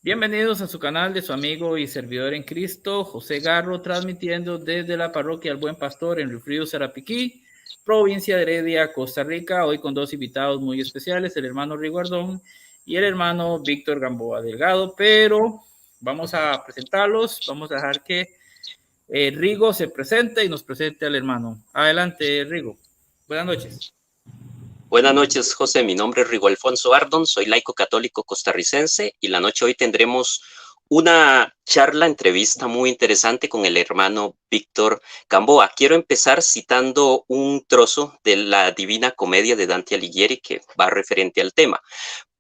Bienvenidos a su canal de su amigo y servidor en Cristo, José Garro, transmitiendo desde la parroquia El Buen Pastor en Río Frío, Sarapiquí, provincia de Heredia, Costa Rica. Hoy con dos invitados muy especiales, el hermano Riguardón y el hermano Víctor Gamboa Delgado, pero vamos a presentarlos, vamos a dejar que Rigo se presente y nos presente al hermano. Adelante, Rigo. Buenas noches. Buenas noches, José. Mi nombre es Rigo Alfonso Ardon, soy laico católico costarricense y la noche hoy tendremos una entrevista muy interesante con el hermano Víctor Gamboa. Quiero empezar citando un trozo de la Divina Comedia de Dante Alighieri que va referente al tema.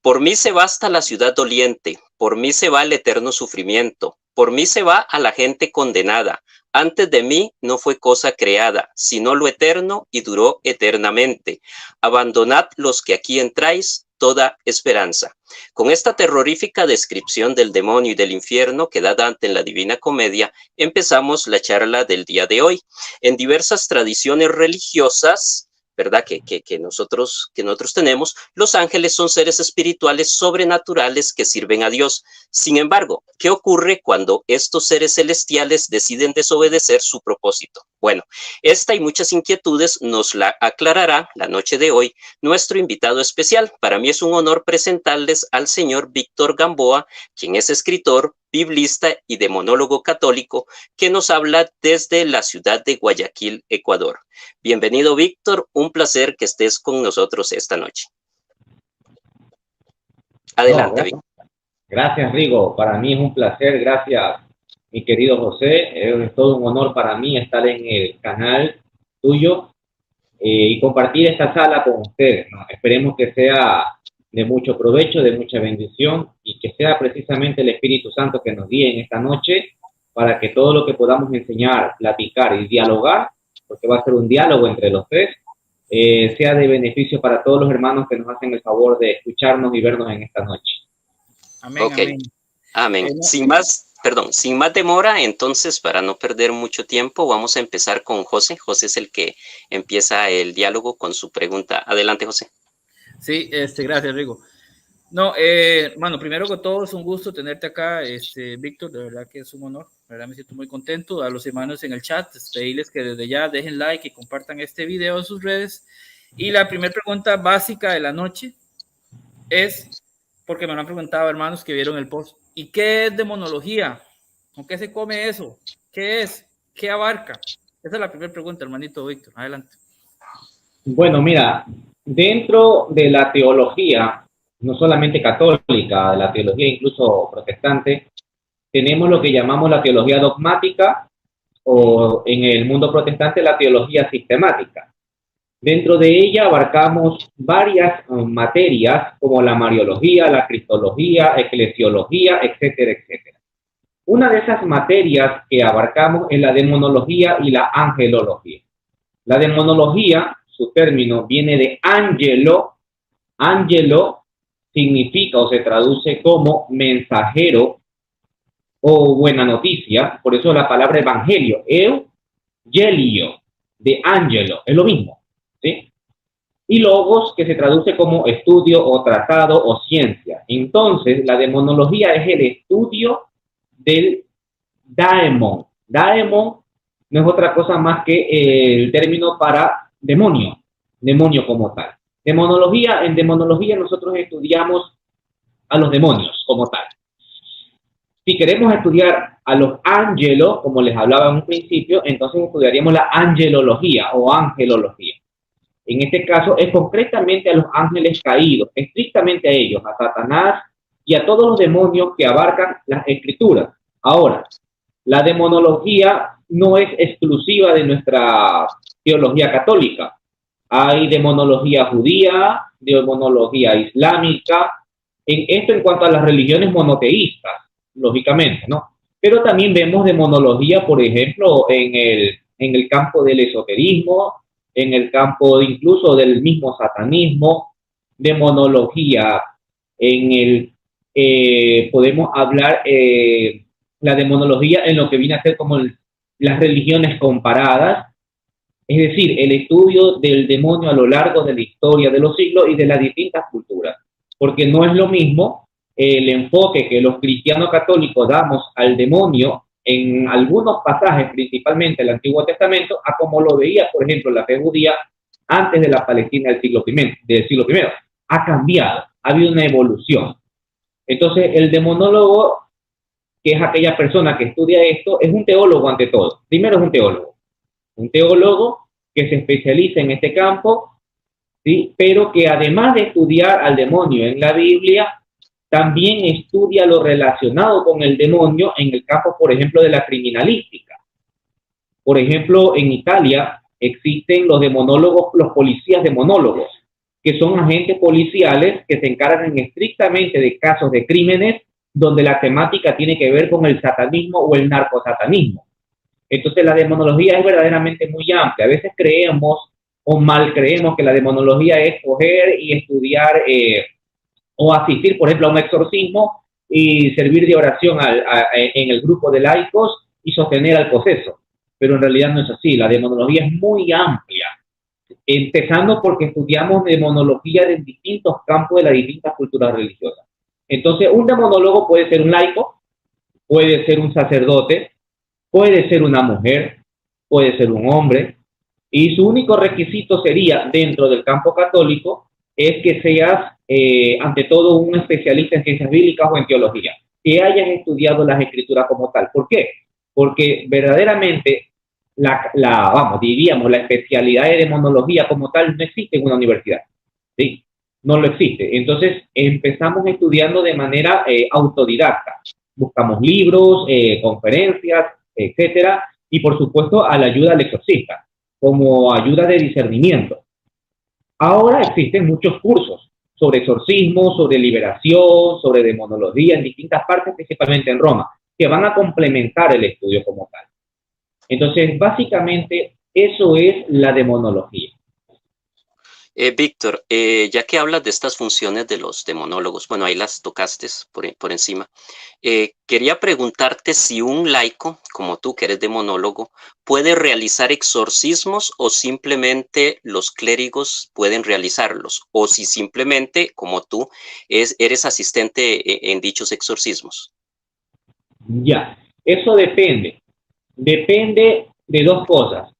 Por mí se va hasta la ciudad doliente, por mí se va el eterno sufrimiento, por mí se va a la gente condenada. Antes de mí no fue cosa creada, sino lo eterno y duró eternamente. Abandonad los que aquí entráis toda esperanza. Con esta terrorífica descripción del demonio y del infierno que da Dante en la Divina Comedia, empezamos la charla del día de hoy. En diversas tradiciones religiosas, ¿verdad? Que nosotros tenemos, los ángeles son seres espirituales sobrenaturales que sirven a Dios. Sin embargo, ¿qué ocurre cuando estos seres celestiales deciden desobedecer su propósito? Bueno, esta y muchas inquietudes nos la aclarará la noche de hoy nuestro invitado especial. Para mí es un honor presentarles al señor Víctor Gamboa, quien es escritor, biblista y demonólogo católico, que nos habla desde la ciudad de Guayaquil, Ecuador. Bienvenido, Víctor. Un placer que estés con nosotros esta noche. Adelante, Víctor. Gracias, Rigo. Para mí es un placer. Gracias, mi querido José. Es todo un honor para mí estar en el canal tuyo y compartir esta sala con ustedes, ¿no? Esperemos que sea de mucho provecho, de mucha bendición y que sea precisamente el Espíritu Santo que nos guíe en esta noche para que todo lo que podamos enseñar, platicar y dialogar, porque va a ser un diálogo entre los tres, sea de beneficio para todos los hermanos que nos hacen el favor de escucharnos y vernos en esta noche. Amén, okay. Amén. Sin más demora, entonces, para no perder mucho tiempo, vamos a empezar con José. José es el que empieza el diálogo con su pregunta. Adelante, José. Sí, gracias, Rigo. No, bueno, primero que todo es un gusto tenerte acá, Víctor, de verdad que es un honor, de verdad me siento muy contento. A los hermanos en el chat, pedirles que desde ya dejen like y compartan este video en sus redes. Y la primera pregunta básica de la noche es, porque me lo han preguntado hermanos que vieron el post, ¿y qué es demonología? ¿Con qué se come eso? ¿Qué es? ¿Qué abarca? Esa es la primera pregunta, hermanito Víctor, adelante. Bueno, mira, dentro de la teología, no solamente católica, la teología incluso protestante, tenemos lo que llamamos la teología dogmática o en el mundo protestante la teología sistemática. Dentro de ella abarcamos varias materias como la mariología, la cristología, eclesiología, etcétera, etcétera. Una de esas materias que abarcamos es la demonología y la angelología. La demonología, su término viene de ángelo. Ángelo significa o se traduce como mensajero o buena noticia, por eso la palabra evangelio, eugelio, de ángelo, es lo mismo, ¿sí? Y logos, que se traduce como estudio o tratado o ciencia. Entonces, la demonología es el estudio del daemon. Daemon no es otra cosa más que el término para demonio como tal. En demonología nosotros estudiamos a los demonios como tal. Si queremos estudiar a los ángelos, como les hablaba en un principio, entonces estudiaríamos la angelología o angelología. En este caso es concretamente a los ángeles caídos, estrictamente a ellos, a Satanás y a todos los demonios que abarcan las escrituras. Ahora, la demonología no es exclusiva de nuestra teología católica. Hay demonología judía, demonología islámica, en cuanto a las religiones monoteístas, lógicamente, ¿no? Pero también vemos demonología, por ejemplo, en el campo del esoterismo, en el campo incluso del mismo satanismo, demonología podemos hablar la demonología en lo que viene a ser como las religiones comparadas, es decir, el estudio del demonio a lo largo de la historia de los siglos y de las distintas culturas, porque no es lo mismo el enfoque que los cristianos católicos damos al demonio en algunos pasajes, principalmente el Antiguo Testamento, a como lo veía, por ejemplo, la fe judía antes de la Palestina del siglo I. Ha cambiado, ha habido una evolución. Entonces, el demonólogo, que es aquella persona que estudia esto, es un teólogo ante todo. Primero es un teólogo que se especializa en este campo, ¿sí? Pero que además de estudiar al demonio en la Biblia, también estudia lo relacionado con el demonio en el campo, por ejemplo, de la criminalística. Por ejemplo, en Italia existen los demonólogos, los policías demonólogos, que son agentes policiales que se encargan estrictamente de casos de crímenes donde la temática tiene que ver con el satanismo o el narcosatanismo. Entonces la demonología es verdaderamente muy amplia. A veces creemos o mal creemos que la demonología es coger y estudiar o asistir, por ejemplo, a un exorcismo y servir de oración en el grupo de laicos y sostener al poseso. Pero en realidad no es así. La demonología es muy amplia, empezando porque estudiamos demonología de distintos campos de las distintas culturas religiosas. Entonces, un demonólogo puede ser un laico, puede ser un sacerdote, puede ser una mujer, puede ser un hombre, y su único requisito sería, dentro del campo católico, es que seas, ante todo, un especialista en ciencias bíblicas o en teología, que hayas estudiado las escrituras como tal. ¿Por qué? Porque verdaderamente diríamos, la especialidad de demonología como tal no existe en una universidad, ¿sí? No lo existe. Entonces empezamos estudiando de manera autodidacta. Buscamos libros, conferencias, etcétera, y por supuesto a la ayuda del exorcista, como ayuda de discernimiento. Ahora existen muchos cursos sobre exorcismo, sobre liberación, sobre demonología en distintas partes, principalmente en Roma, que van a complementar el estudio como tal. Entonces, básicamente, eso es la demonología. Víctor, ya que hablas de estas funciones de los demonólogos, bueno, ahí las tocaste por encima, quería preguntarte si un laico, como tú, que eres demonólogo, puede realizar exorcismos o simplemente los clérigos pueden realizarlos, o si simplemente, como tú, eres asistente en dichos exorcismos. Ya, eso depende. Depende de dos cosas.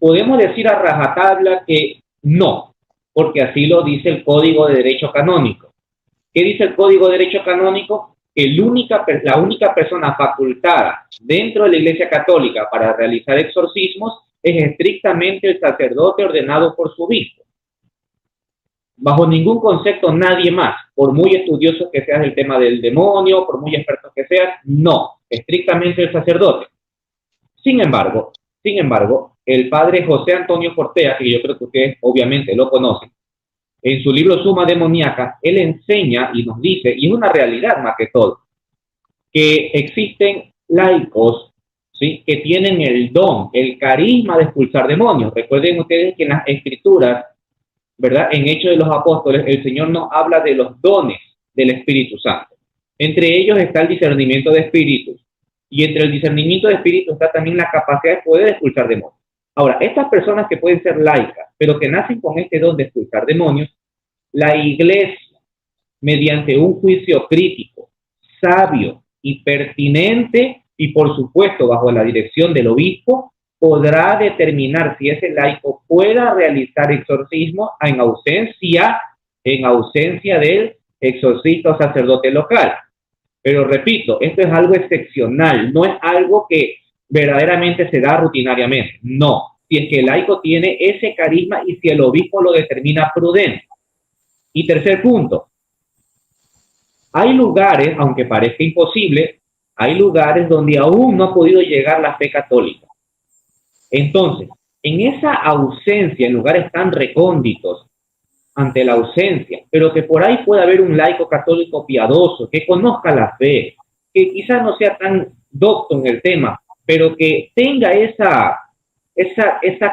Podemos decir a rajatabla que no, porque así lo dice el Código de Derecho Canónico. ¿Qué dice el Código de Derecho Canónico? Que la única persona facultada dentro de la Iglesia Católica para realizar exorcismos es estrictamente el sacerdote ordenado por su obispo. Bajo ningún concepto nadie más, por muy estudioso que seas del tema del demonio, por muy experto que seas, no, estrictamente el sacerdote. Sin embargo, el padre José Antonio Fortea, que yo creo que ustedes obviamente lo conocen, en su libro Suma Demoníaca, él enseña y nos dice, y es una realidad más que todo, que existen laicos, ¿sí?, que tienen el don, el carisma de expulsar demonios. Recuerden ustedes que en las Escrituras, ¿verdad?, en Hechos de los Apóstoles, el Señor nos habla de los dones del Espíritu Santo. Entre ellos está el discernimiento de espíritus. Y entre el discernimiento de espíritus está también la capacidad de poder expulsar demonios. Ahora, estas personas que pueden ser laicas, pero que nacen con este don de expulsar demonios, la Iglesia, mediante un juicio crítico, sabio y pertinente, y por supuesto bajo la dirección del obispo, podrá determinar si ese laico pueda realizar exorcismo en ausencia del exorcista o sacerdote local. Pero repito, esto es algo excepcional, no es algo que verdaderamente se da rutinariamente. No, si es que el laico tiene ese carisma y si el obispo lo determina prudente. Y tercer punto, hay lugares, aunque parezca imposible, hay lugares donde aún no ha podido llegar la fe católica. Entonces, en esa ausencia, en lugares tan recónditos, ante la ausencia, pero que por ahí pueda haber un laico católico piadoso, que conozca la fe, que quizás no sea tan docto en el tema, pero que tenga esa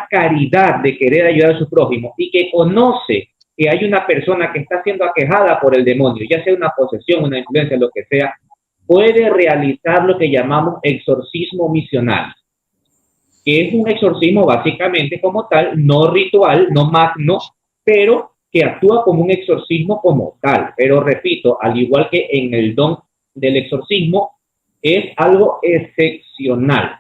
caridad de querer ayudar a su prójimo y que conoce que hay una persona que está siendo aquejada por el demonio, ya sea una posesión, una influencia, lo que sea, puede realizar lo que llamamos exorcismo misional, que es un exorcismo básicamente como tal, no ritual, no magno, pero que actúa como un exorcismo como tal, pero repito, al igual que en el don del exorcismo, es algo excepcional.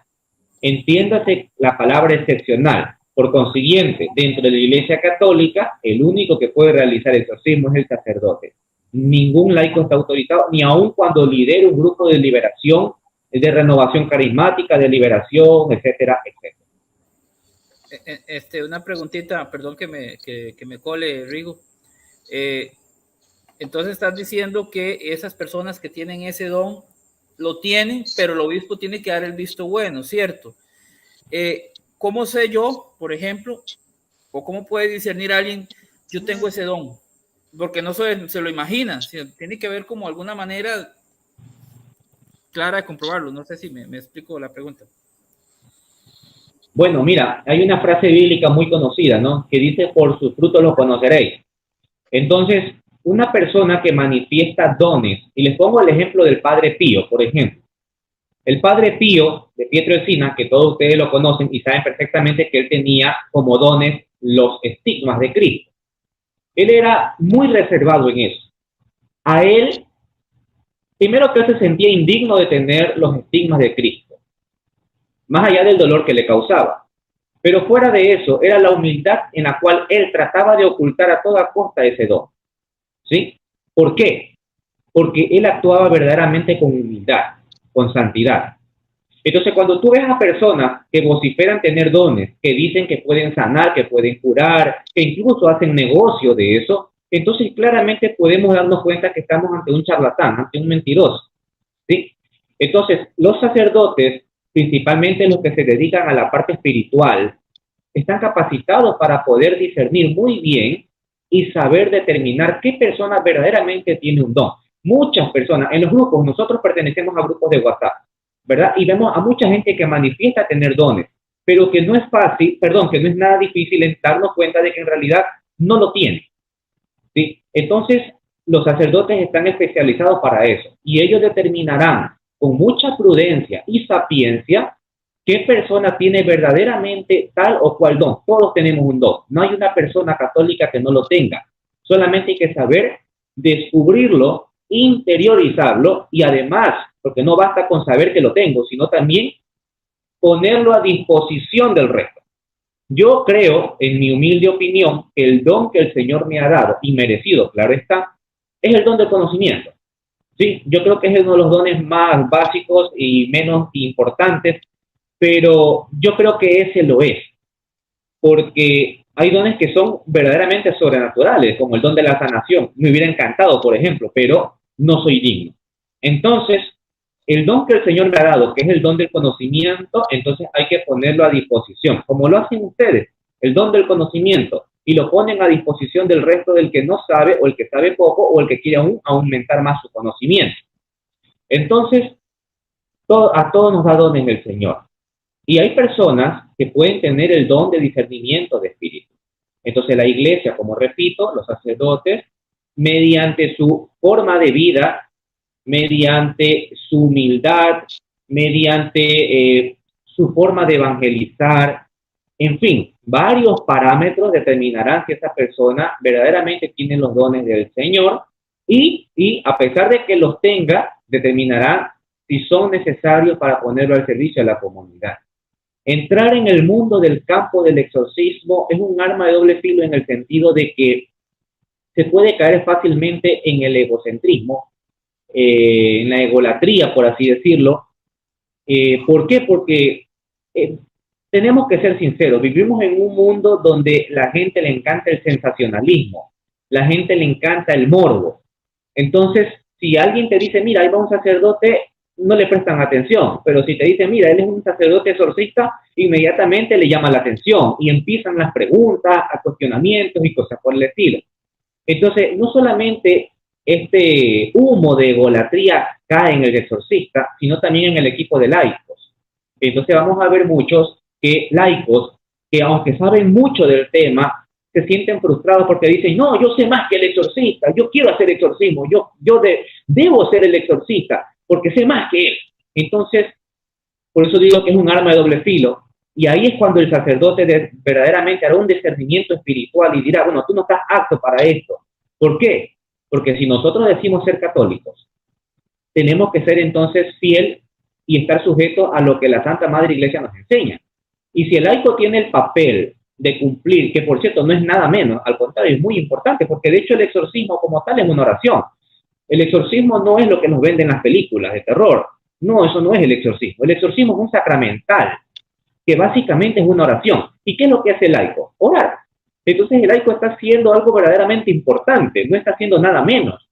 Entiéndase la palabra excepcional. Por consiguiente, dentro de la Iglesia Católica, el único que puede realizar exorcismo es el sacerdote. Ningún laico está autorizado, ni aun cuando lidera un grupo de liberación, de renovación carismática, de liberación, etcétera, etcétera. Una preguntita, perdón que me cole, Rigo. Entonces estás diciendo que esas personas que tienen ese don lo tienen, pero el obispo tiene que dar el visto bueno, ¿cierto? ¿Cómo sé yo, por ejemplo, o cómo puede discernir alguien, yo tengo ese don? Porque no se lo imagina, tiene que haber como alguna manera clara de comprobarlo. No sé si me explico la pregunta. Bueno, mira, hay una frase bíblica muy conocida, ¿no? Que dice, por sus frutos los conoceréis. Entonces, una persona que manifiesta dones, y les pongo el ejemplo del Padre Pío, por ejemplo. El Padre Pío de Pietrelcina, que todos ustedes lo conocen y saben perfectamente que él tenía como dones los estigmas de Cristo. Él era muy reservado en eso. A él, primero que él se sentía indigno de tener los estigmas de Cristo, más allá del dolor que le causaba. Pero fuera de eso, era la humildad en la cual él trataba de ocultar a toda costa ese don. ¿Sí? ¿Por qué? Porque él actuaba verdaderamente con humildad, con santidad. Entonces, cuando tú ves a personas que vociferan tener dones, que dicen que pueden sanar, que pueden curar, que incluso hacen negocio de eso, entonces claramente podemos darnos cuenta que estamos ante un charlatán, ante un mentiroso. ¿Sí? Entonces, los sacerdotes, principalmente los que se dedican a la parte espiritual, están capacitados para poder discernir muy bien y saber determinar qué persona verdaderamente tiene un don. Muchas personas, en los grupos, nosotros pertenecemos a grupos de WhatsApp, ¿verdad? Y vemos a mucha gente que manifiesta tener dones, pero que no es fácil, que no es nada difícil en darnos cuenta de que en realidad no lo tiene. ¿Sí? Entonces, los sacerdotes están especializados para eso y ellos determinarán con mucha prudencia y sapiencia qué persona tiene verdaderamente tal o cual don. Todos tenemos un don. No hay una persona católica que no lo tenga. Solamente hay que saber descubrirlo, interiorizarlo y además, porque no basta con saber que lo tengo, sino también ponerlo a disposición del resto. Yo creo, en mi humilde opinión, que el don que el Señor me ha dado, y merecido, claro está, es el don del conocimiento. Sí, yo creo que es uno de los dones más básicos y menos importantes, pero yo creo que ese lo es, porque hay dones que son verdaderamente sobrenaturales, como el don de la sanación. Me hubiera encantado, por ejemplo, pero no soy digno. Entonces, el don que el Señor me ha dado, que es el don del conocimiento, entonces hay que ponerlo a disposición, como lo hacen ustedes, el don del conocimiento, y lo ponen a disposición del resto del que no sabe, o el que sabe poco, o el que quiere aún aumentar más su conocimiento. Entonces, a todos nos da dones el Señor. Y hay personas que pueden tener el don de discernimiento de espíritu. Entonces, la iglesia, como repito, los sacerdotes, mediante su forma de vida, mediante su humildad, mediante su forma de evangelizar, en fin, varios parámetros determinarán si esa persona verdaderamente tiene los dones del Señor y a pesar de que los tenga, determinará si son necesarios para ponerlo al servicio de la comunidad. Entrar en el mundo del campo del exorcismo es un arma de doble filo en el sentido de que se puede caer fácilmente en el egocentrismo, en la egolatría, por así decirlo. ¿Por qué? Porque tenemos que ser sinceros, vivimos en un mundo donde la gente le encanta el sensacionalismo, la gente le encanta el morbo. Entonces, si alguien te dice, mira, ahí va un sacerdote, no le prestan atención, pero si te dice, mira, él es un sacerdote exorcista, inmediatamente le llama la atención y empiezan las preguntas, a cuestionamientos y cosas por el estilo. Entonces, no solamente este humo de egolatría cae en el exorcista, sino también en el equipo de laicos. Entonces vamos a ver muchos laicos que, aunque saben mucho del tema, se sienten frustrados porque dicen, no, yo sé más que el exorcista, yo quiero hacer exorcismo, yo debo ser el exorcista porque sé más que él. Entonces, por eso digo que es un arma de doble filo, Y ahí es cuando el sacerdote verdaderamente hará un discernimiento espiritual y dirá, bueno, tú no estás apto para esto. ¿Por qué? Porque si nosotros decimos ser católicos, tenemos que ser entonces fiel y estar sujetos a lo que la Santa Madre Iglesia nos enseña. Y si el laico tiene el papel de cumplir, que por cierto no es nada menos, al contrario, es muy importante, porque de hecho el exorcismo como tal es una oración. El exorcismo no es lo que nos venden las películas de terror. No, eso no es el exorcismo. El exorcismo es un sacramental, que básicamente es una oración. ¿Y qué es lo que hace el laico? Orar. Entonces el laico está haciendo algo verdaderamente importante, no está haciendo nada menos.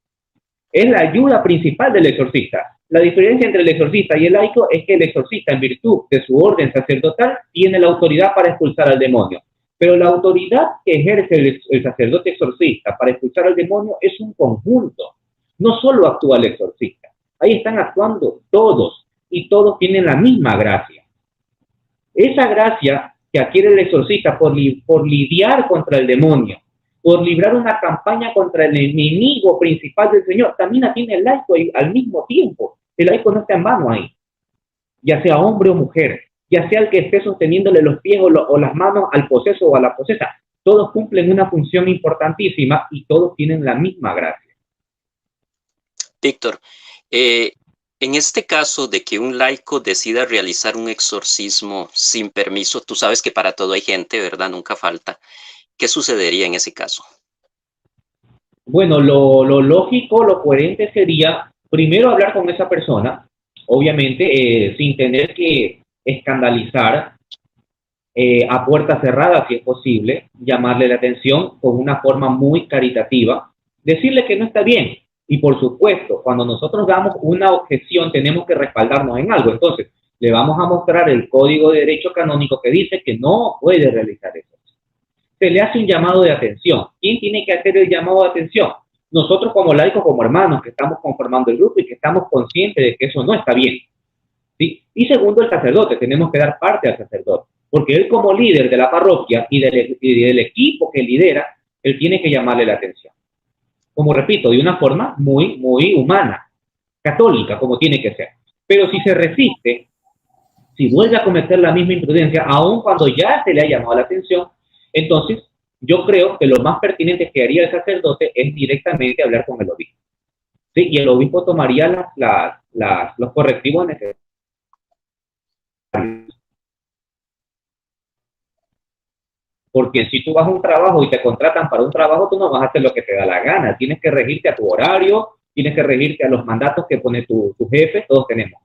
Es la ayuda principal del exorcista. La diferencia entre el exorcista y el laico es que el exorcista, en virtud de su orden sacerdotal, tiene la autoridad para expulsar al demonio. Pero la autoridad que ejerce el sacerdote exorcista para expulsar al demonio es un conjunto. No solo actúa el exorcista. Ahí están actuando todos y todos tienen la misma gracia. Esa gracia que adquiere el exorcista por lidiar contra el demonio, por librar una campaña contra el enemigo principal del Señor, también la tiene el laico al mismo tiempo. El laico no está en vano ahí, ya sea hombre o mujer, ya sea el que esté sosteniéndole los pies o las manos al poseso o a la posesa. Todos cumplen una función importantísima y todos tienen la misma gracia. Víctor, en este caso de que un laico decida realizar un exorcismo sin permiso, tú sabes que para todo hay gente, ¿verdad? Nunca falta. ¿Qué sucedería en ese caso? Bueno, lo lógico, lo coherente sería primero hablar con esa persona, obviamente sin tener que escandalizar a puerta cerrada, si es posible, llamarle la atención con una forma muy caritativa, decirle que no está bien. Y por supuesto, cuando nosotros damos una objeción, tenemos que respaldarnos en algo. Entonces, le vamos a mostrar el Código de Derecho Canónico que dice que no puede realizar eso. Se le hace un llamado de atención. ¿Quién tiene que hacer el llamado de atención? Nosotros como laicos, como hermanos, que estamos conformando el grupo y que estamos conscientes de que eso no está bien, ¿sí? Y segundo, el sacerdote. Tenemos que dar parte al sacerdote, porque él como líder de la parroquia y del equipo que lidera, él tiene que llamarle la atención. Como repito, de una forma muy, muy humana, católica, como tiene que ser. Pero si se resiste, si vuelve a cometer la misma imprudencia, aun cuando ya se le ha llamado la atención, entonces yo creo que lo más pertinente que haría el sacerdote es directamente hablar con el obispo. ¿Sí? Y el obispo tomaría los correctivos necesarios. Porque si tú vas a un trabajo y te contratan para un trabajo, tú no vas a hacer lo que te da la gana. Tienes que regirte a tu horario, tienes que regirte a los mandatos que pone tu jefe, todos tenemos.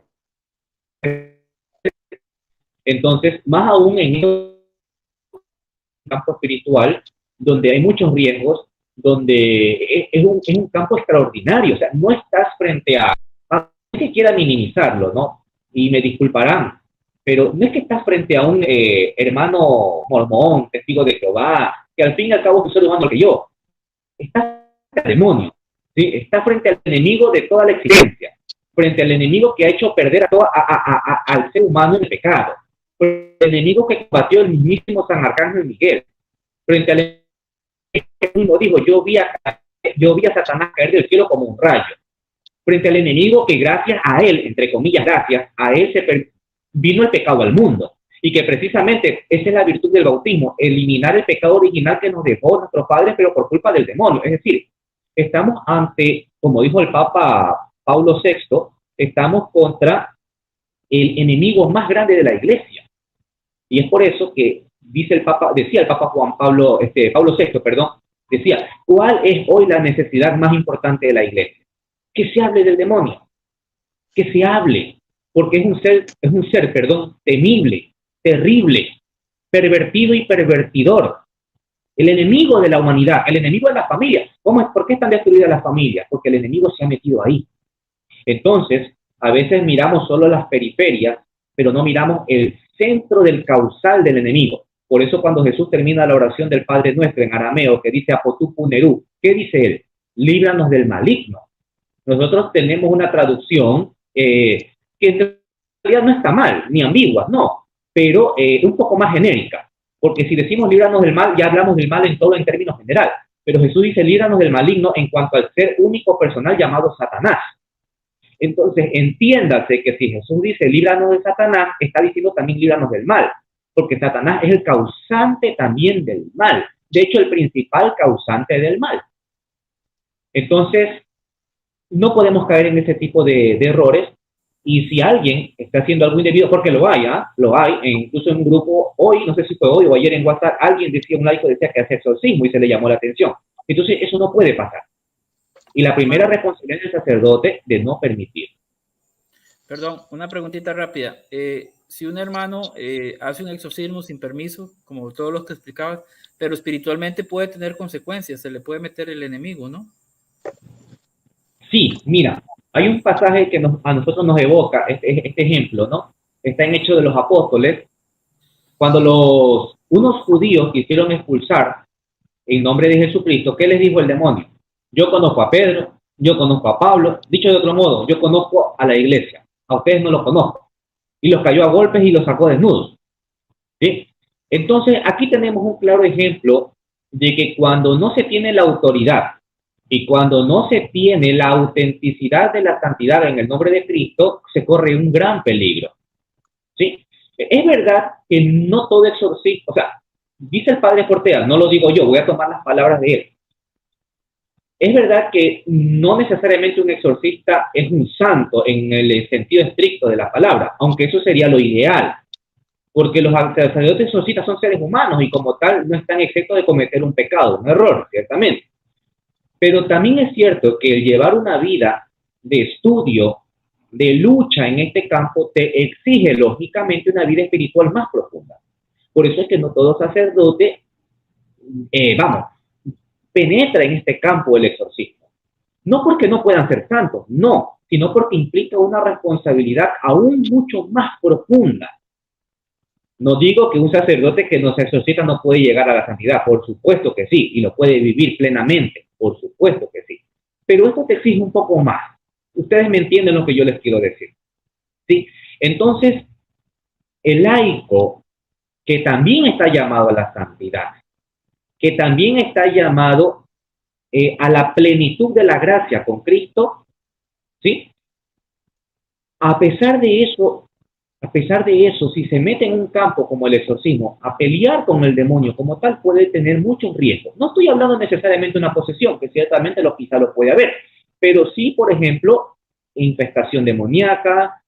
Entonces, más aún en el campo espiritual, donde hay muchos riesgos, donde es un campo extraordinario. O sea, no estás frente a que quiera minimizarlo, ¿no? Y me disculparán, pero no es que estás frente a un hermano mormón, testigo de Jehová, que al fin y al cabo es un ser humano que yo. Estás frente al demonio, ¿sí? Estás frente al enemigo de toda la existencia, frente al enemigo que ha hecho perder al ser humano en el pecado, frente al enemigo que combatió el mismísimo San Arcángel Miguel, frente al enemigo que mismo dijo, yo vi a Satanás caer del cielo como un rayo, frente al enemigo que gracias a él, entre comillas, gracias a él vino el pecado al mundo, y que precisamente esa es la virtud del bautismo, eliminar el pecado original que nos dejó nuestros padres, pero por culpa del demonio. Es decir, estamos ante, como dijo el Papa Paulo VI, estamos contra el enemigo más grande de la Iglesia, y es por eso que decía el Papa Paulo VI, decía, ¿cuál es hoy la necesidad más importante de la Iglesia? Que se hable del demonio, que se hable, porque es un ser, temible, terrible, pervertido y pervertidor. El enemigo de la humanidad, el enemigo de las familias. ¿Por qué están destruidas las familias? Porque el enemigo se ha metido ahí. Entonces, a veces miramos solo las periferias, pero no miramos el centro del causal del enemigo. Por eso cuando Jesús termina la oración del Padre Nuestro en arameo, que dice Apotu Puneru, ¿qué dice él? Líbranos del maligno. Nosotros tenemos una traducción que en realidad no está mal, ni ambigua, no, pero un poco más genérica, porque si decimos líbranos del mal, ya hablamos del mal en términos general, pero Jesús dice líbranos del maligno en cuanto al ser único personal llamado Satanás. Entonces, entiéndase que si Jesús dice líbranos de Satanás, está diciendo también líbranos del mal, porque Satanás es el causante también del mal. De hecho, el principal causante del mal. Entonces, no podemos caer en ese tipo de errores. Y si alguien está haciendo algo indebido, porque lo hay, lo hay, e incluso en un grupo, hoy, no sé si fue hoy o ayer en WhatsApp, alguien decía, un laico decía que hace exorcismo y se le llamó la atención. Entonces, eso no puede pasar. Y la primera responsabilidad del sacerdote de no permitir. Perdón, una preguntita rápida. Si un hermano hace un exorcismo sin permiso, como todos los que explicabas, pero espiritualmente puede tener consecuencias, se le puede meter el enemigo, ¿no? Sí, mira, hay un pasaje que a nosotros nos evoca este ejemplo, ¿no? Está en Hechos de los Apóstoles, cuando unos judíos quisieron expulsar en nombre de Jesucristo, ¿qué les dijo el demonio? Yo conozco a Pedro, yo conozco a Pablo, dicho de otro modo, yo conozco a la iglesia, a ustedes no los conozco. Y los cayó a golpes y los sacó desnudos. ¿Sí? Entonces, aquí tenemos un claro ejemplo de que cuando no se tiene la autoridad y cuando no se tiene la autenticidad de la santidad en el nombre de Cristo, se corre un gran peligro. ¿Sí? Es verdad que no todo exorcismo, o sea, dice el padre Fortea, no lo digo yo, voy a tomar las palabras de él. Es verdad que no necesariamente un exorcista es un santo en el sentido estricto de la palabra, aunque eso sería lo ideal, porque los sacerdotes exorcistas son seres humanos y como tal no están exentos de cometer un pecado, un error, ciertamente. Pero también es cierto que el llevar una vida de estudio, de lucha en este campo, te exige lógicamente una vida espiritual más profunda. Por eso es que no todo sacerdote, penetra en este campo del exorcismo. No porque no puedan ser santos, no, sino porque implica una responsabilidad aún mucho más profunda. No digo que un sacerdote que no se exorcita no puede llegar a la santidad, por supuesto que sí, y lo puede vivir plenamente, por supuesto que sí. Pero esto te exige un poco más. Ustedes me entienden lo que yo les quiero decir. ¿Sí? Entonces, el laico, que también está llamado a la santidad, que también está llamado a la plenitud de la gracia con Cristo, ¿sí? A pesar de eso, si se mete en un campo como el exorcismo, a pelear con el demonio como tal, puede tener muchos riesgos. No estoy hablando necesariamente de una posesión, que ciertamente quizá lo puede haber, pero sí, por ejemplo, infestación demoníaca,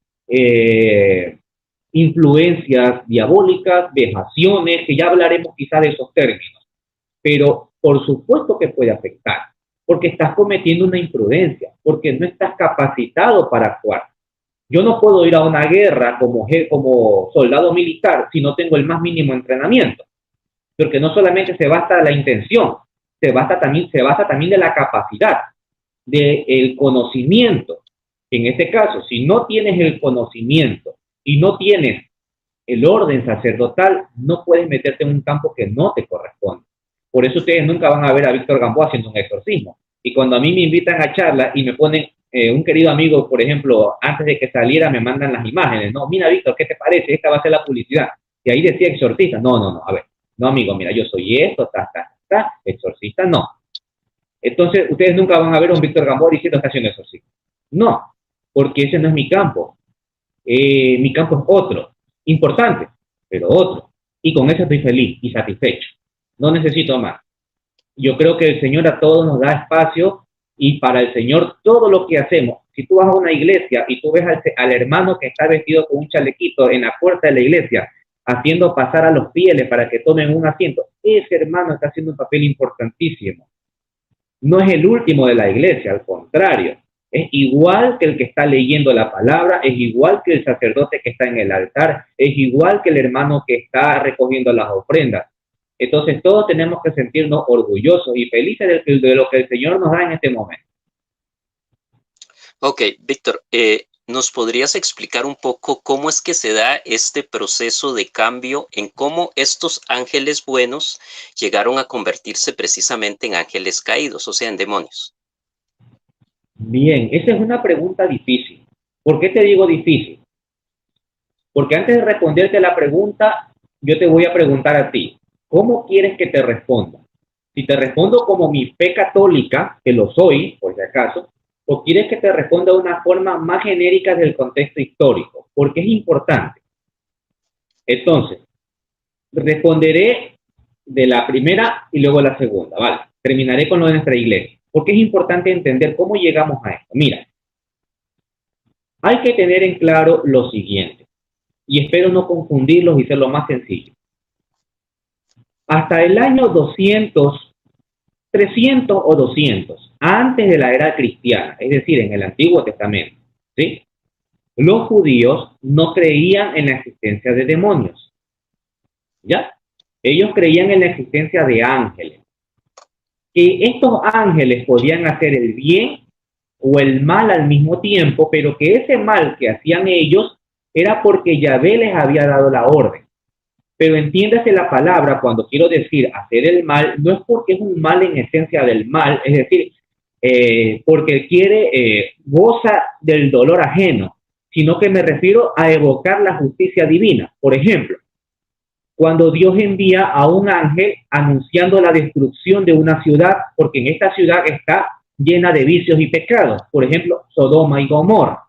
influencias diabólicas, vejaciones, que ya hablaremos quizá de esos términos. Pero por supuesto que puede afectar, porque estás cometiendo una imprudencia, porque no estás capacitado para actuar. Yo no puedo ir a una guerra como soldado militar si no tengo el más mínimo entrenamiento, porque no solamente se basta la intención, se basta también de la capacidad, del conocimiento. En este caso, si no tienes el conocimiento y no tienes el orden sacerdotal, no puedes meterte en un campo que no te corresponde. Por eso ustedes nunca van a ver a Víctor Gamboa haciendo un exorcismo. Y cuando a mí me invitan a charla y me ponen un querido amigo, por ejemplo, antes de que saliera me mandan las imágenes. No, mira Víctor, ¿qué te parece? Esta va a ser la publicidad. Y ahí decía exorcista. No, a ver. No, amigo, mira, yo soy esto, exorcista, no. Entonces, ustedes nunca van a ver a un Víctor Gamboa diciendo que está haciendo exorcismo. No, porque ese no es mi campo. Mi campo es otro, importante, pero otro. Y con eso estoy feliz y satisfecho. No necesito más. Yo creo que el Señor a todos nos da espacio y para el Señor todo lo que hacemos, si tú vas a una iglesia y tú ves al hermano que está vestido con un chalequito en la puerta de la iglesia, haciendo pasar a los fieles para que tomen un asiento, ese hermano está haciendo un papel importantísimo. No es el último de la iglesia, al contrario. Es igual que el que está leyendo la palabra, es igual que el sacerdote que está en el altar, es igual que el hermano que está recogiendo las ofrendas. Entonces todos tenemos que sentirnos orgullosos y felices de lo que el Señor nos da en este momento. Ok, Víctor, ¿nos podrías explicar un poco cómo es que se da este proceso de cambio en cómo estos ángeles buenos llegaron a convertirse precisamente en ángeles caídos, o sea, en demonios? Bien, esa es una pregunta difícil. ¿Por qué te digo difícil? Porque antes de responderte la pregunta, yo te voy a preguntar a ti, ¿cómo quieres que te responda? Si te respondo como mi fe católica, que lo soy, por si acaso, o quieres que te responda de una forma más genérica del contexto histórico, porque es importante. Entonces, responderé de la primera y luego la segunda, ¿vale? Terminaré con lo de nuestra iglesia, porque es importante entender cómo llegamos a esto. Mira, hay que tener en claro lo siguiente, y espero no confundirlos y ser lo más sencillo. Hasta el año 200, 300 o 200, antes de la era cristiana, es decir, en el Antiguo Testamento, ¿sí? Los judíos no creían en la existencia de demonios, ¿ya? Ellos creían en la existencia de ángeles, que estos ángeles podían hacer el bien o el mal al mismo tiempo, pero que ese mal que hacían ellos era porque Yahvé les había dado la orden. Pero entiéndase la palabra cuando quiero decir hacer el mal, no es porque es un mal en esencia del mal, es decir, porque goza del dolor ajeno, sino que me refiero a evocar la justicia divina. Por ejemplo, cuando Dios envía a un ángel anunciando la destrucción de una ciudad, porque en esta ciudad está llena de vicios y pecados, por ejemplo, Sodoma y Gomorra.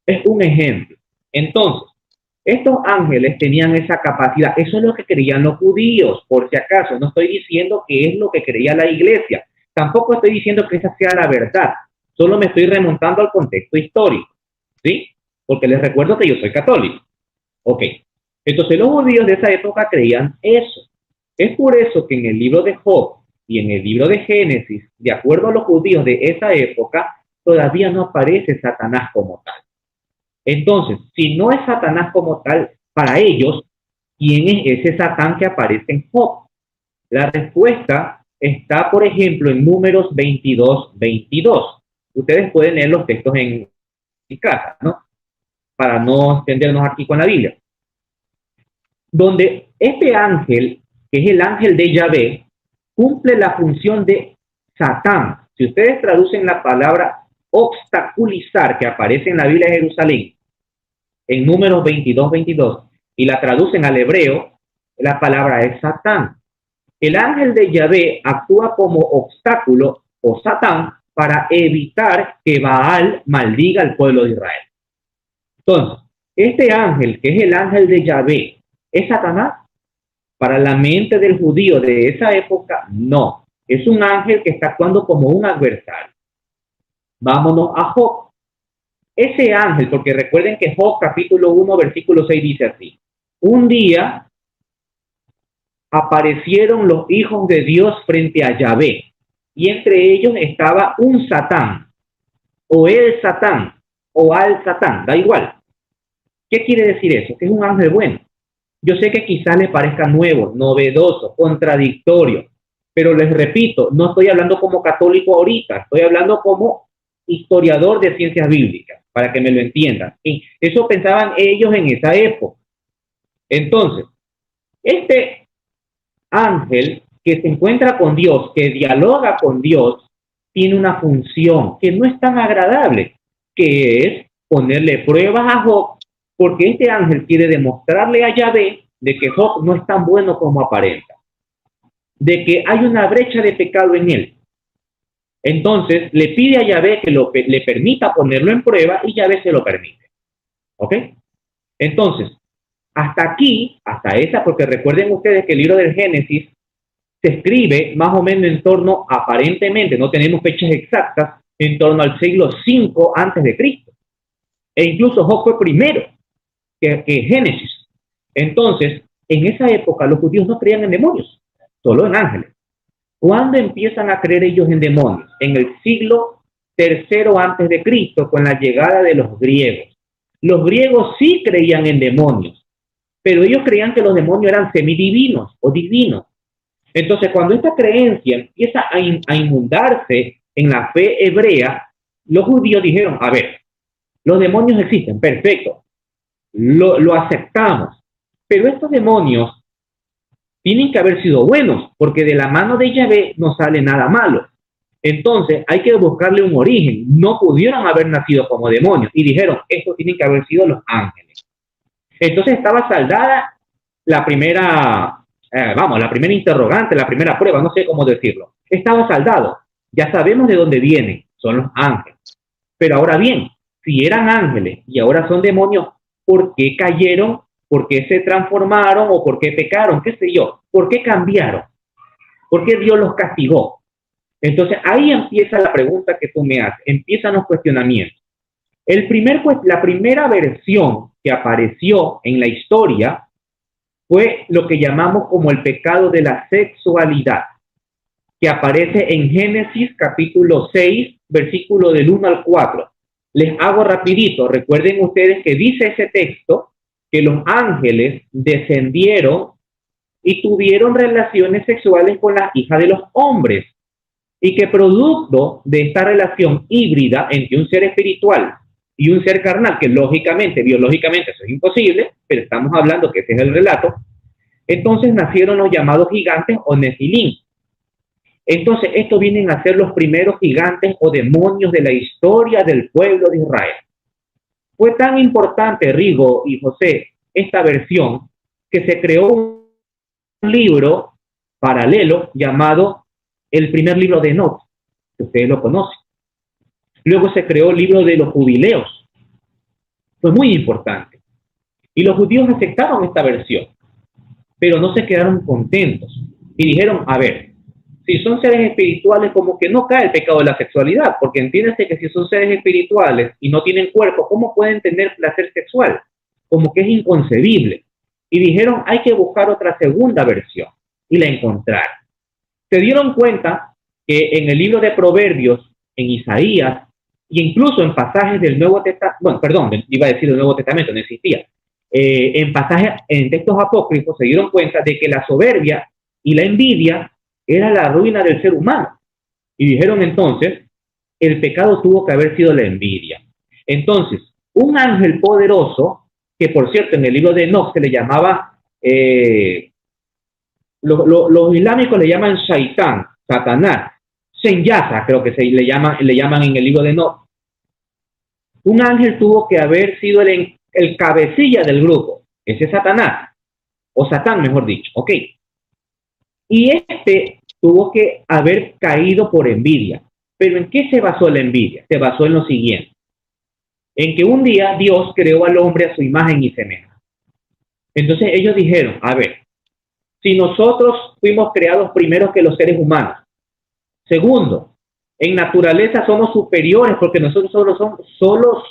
Es un ejemplo. Entonces, estos ángeles tenían esa capacidad. Eso es lo que creían los judíos, por si acaso. No estoy diciendo que es lo que creía la iglesia. Tampoco estoy diciendo que esa sea la verdad. Solo me estoy remontando al contexto histórico, ¿sí? Porque les recuerdo que yo soy católico. Ok. Entonces los judíos de esa época creían eso. Es por eso que en el libro de Job y en el libro de Génesis, de acuerdo a los judíos de esa época, todavía no aparece Satanás como tal. Entonces, si no es Satanás como tal, para ellos, ¿quién es ese Satán que aparece en Job? La respuesta está, por ejemplo, en Números 22:22. Ustedes pueden leer los textos en casa, ¿no? Para no extendernos aquí con la Biblia. Donde este ángel, que es el ángel de Yahvé, cumple la función de Satán. Si ustedes traducen la palabra obstaculizar, que aparece en la Biblia de Jerusalén, en Números 22:22, y la traducen al hebreo, la palabra es Satán. El ángel de Yahvé actúa como obstáculo o Satán para evitar que Baal maldiga al pueblo de Israel. Entonces, este ángel, que es el ángel de Yahvé, ¿es Satanás? Para la mente del judío de esa época, no. Es un ángel que está actuando como un adversario. Vámonos a Job. Ese ángel, porque recuerden que Job capítulo 1, versículo 6 dice así: un día aparecieron los hijos de Dios frente a Yahvé, y entre ellos estaba un Satán, o el Satán, o al Satán, da igual. ¿Qué quiere decir eso? Que es un ángel bueno. Yo sé que quizás les parezca nuevo, novedoso, contradictorio, pero les repito, no estoy hablando como católico ahorita, estoy hablando como historiador de ciencias bíblicas, para que me lo entiendan. Y eso pensaban ellos en esa época. Entonces, este ángel que se encuentra con Dios, que dialoga con Dios, tiene una función que no es tan agradable, que es ponerle pruebas a Job, porque este ángel quiere demostrarle a Yahvé de que Job no es tan bueno como aparenta, de que hay una brecha de pecado en él. Entonces le pide a Yahvé que le permita ponerlo en prueba, y Yahvé se lo permite. ¿Ok? Entonces, hasta aquí, hasta esa, porque recuerden ustedes que el libro del Génesis se escribe más o menos en torno, aparentemente, no tenemos fechas exactas, en torno al siglo V antes de Cristo. E incluso Job fue primero que Génesis. Entonces, en esa época los judíos no creían en demonios, solo en ángeles. ¿Cuándo empiezan a creer ellos en demonios? En el siglo III antes de Cristo, con la llegada de los griegos. Los griegos sí creían en demonios, pero ellos creían que los demonios eran semidivinos o divinos. Entonces, cuando esta creencia empieza a inundarse en la fe hebrea, los judíos dijeron: a ver, los demonios existen, perfecto, lo aceptamos, pero estos demonios tienen que haber sido buenos, porque de la mano de Yahvé no sale nada malo. Entonces hay que buscarle un origen. No pudieron haber nacido como demonios, y dijeron: estos tienen que haber sido los ángeles. Entonces estaba saldada la primera, la primera interrogante, la primera prueba, no sé cómo decirlo. Estaba saldado. Ya sabemos de dónde vienen, son los ángeles. Pero ahora bien, si eran ángeles y ahora son demonios, ¿por qué cayeron ¿Por qué se transformaron o por qué pecaron? ¿Qué sé yo? ¿Por qué cambiaron? ¿Por qué Dios los castigó? Entonces ahí empieza la pregunta que tú me haces, empiezan los cuestionamientos. La primera versión que apareció en la historia fue lo que llamamos como el pecado de la sexualidad, que aparece en Génesis capítulo 6, versículo del 1 al 4. Les hago rapidito, recuerden ustedes que dice ese texto que los ángeles descendieron y tuvieron relaciones sexuales con las hijas de los hombres, y que producto de esta relación híbrida entre un ser espiritual y un ser carnal, que lógicamente, biológicamente eso es imposible, pero estamos hablando que ese es el relato, entonces nacieron los llamados gigantes o Nefilim. Entonces estos vienen a ser los primeros gigantes o demonios de la historia del pueblo de Israel. Fue tan importante, Rigo y José, esta versión, que se creó un libro paralelo llamado el primer libro de Enoch, que ustedes lo conocen. Luego se creó el libro de los jubileos. Fue muy importante. Y los judíos aceptaron esta versión, pero no se quedaron contentos. Y dijeron, a ver, si son seres espirituales, como que no cae el pecado de la sexualidad, porque entiéndase que si son seres espirituales y no tienen cuerpo, ¿cómo pueden tener placer sexual? Como que es inconcebible. Y dijeron, hay que buscar otra segunda versión. Y la encontraron. Se dieron cuenta que en el libro de Proverbios, en Isaías, y incluso en pasajes del Nuevo Testamento, bueno, perdón, iba a decir del Nuevo Testamento, no existía, en pasajes, en textos apócrifos, se dieron cuenta de que la soberbia y la envidia era la ruina del ser humano. Y dijeron entonces, el pecado tuvo que haber sido la envidia. Entonces, un ángel poderoso, que por cierto en el libro de Enoch se le llamaba, los islámicos le llaman Shaitán, Satanás, Senyasa, creo que le llaman en el libro de Enoch. Un ángel tuvo que haber sido el cabecilla del grupo, ese es Satanás, o Satán mejor dicho, ok. Y este tuvo que haber caído por envidia. ¿Pero en qué se basó la envidia? Se basó en lo siguiente, en que un día Dios creó al hombre a su imagen y semejanza. Entonces ellos dijeron, a ver, si nosotros fuimos creados primero que los seres humanos, segundo, en naturaleza somos superiores porque nosotros solo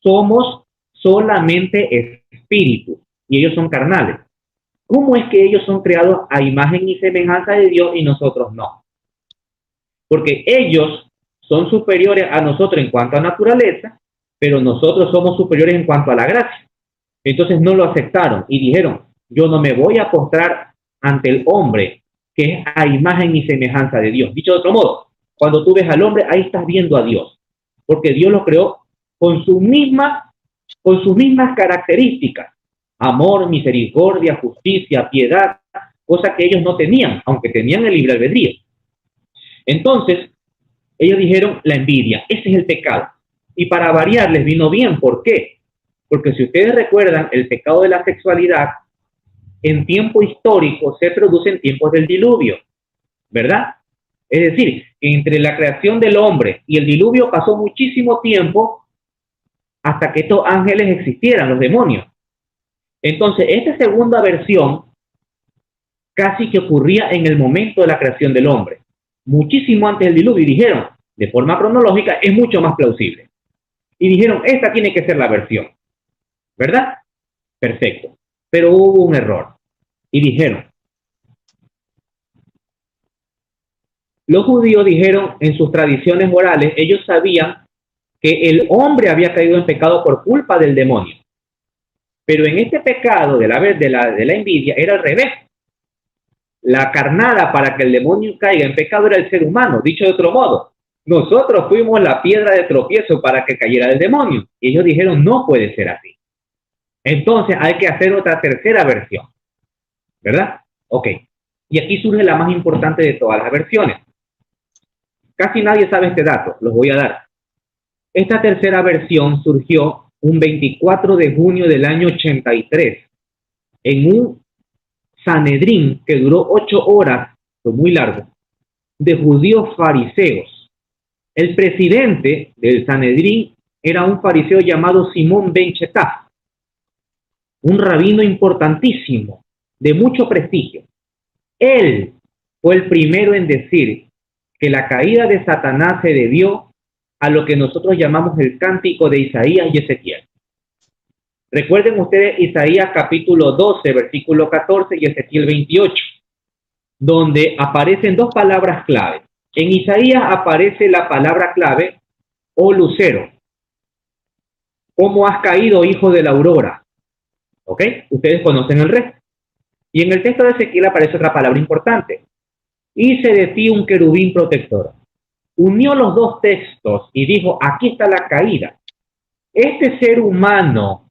somos solamente espíritus y ellos son carnales. ¿Cómo es que ellos son creados a imagen y semejanza de Dios y nosotros no? Porque ellos son superiores a nosotros en cuanto a naturaleza, pero nosotros somos superiores en cuanto a la gracia. Entonces no lo aceptaron y dijeron, yo no me voy a postrar ante el hombre que es a imagen y semejanza de Dios. Dicho de otro modo, cuando tú ves al hombre, ahí estás viendo a Dios, porque Dios lo creó con sus mismas características: amor, misericordia, justicia, piedad, cosa que ellos no tenían, aunque tenían el libre albedrío. Entonces, ellos dijeron la envidia, ese es el pecado. Y para variar les vino bien, ¿por qué? Porque si ustedes recuerdan, el pecado de la sexualidad en tiempo histórico se produce en tiempos del diluvio, ¿verdad? Es decir, entre la creación del hombre y el diluvio pasó muchísimo tiempo hasta que estos ángeles existieran, los demonios. Entonces, esta segunda versión casi que ocurría en el momento de la creación del hombre, muchísimo antes del diluvio, y dijeron, de forma cronológica, es mucho más plausible. Y dijeron, esta tiene que ser la versión, ¿verdad? Perfecto. Pero hubo un error. Y dijeron, los judíos dijeron en sus tradiciones orales, ellos sabían que el hombre había caído en pecado por culpa del demonio. Pero en este pecado de la envidia era al revés. La carnada para que el demonio caiga en pecado era el ser humano. Dicho de otro modo, nosotros fuimos la piedra de tropiezo para que cayera el demonio. Y ellos dijeron, no puede ser así. Entonces hay que hacer otra tercera versión, ¿verdad? Ok. Y aquí surge la más importante de todas las versiones. Casi nadie sabe este dato, los voy a dar. Esta tercera versión surgió un 24 de junio del año 83 en un Sanedrín que duró 8 horas, fue muy largo, de judíos fariseos. El presidente del Sanedrín era un fariseo llamado Simón ben Chetaf. un rabino importantísimo, de mucho prestigio. Él fue el primero en decir que la caída de Satanás se debió a lo que nosotros llamamos el cántico de Isaías y Ezequiel. Recuerden ustedes Isaías capítulo 12, versículo 14 y Ezequiel 28, donde aparecen dos palabras clave. En Isaías aparece la palabra clave, oh lucero, ¿cómo has caído, hijo de la aurora? ¿Ok? Ustedes conocen el resto. Y en el texto de Ezequiel aparece otra palabra importante. Hice de ti un querubín protector. Unió los dos textos y dijo, aquí está la caída. Este ser humano,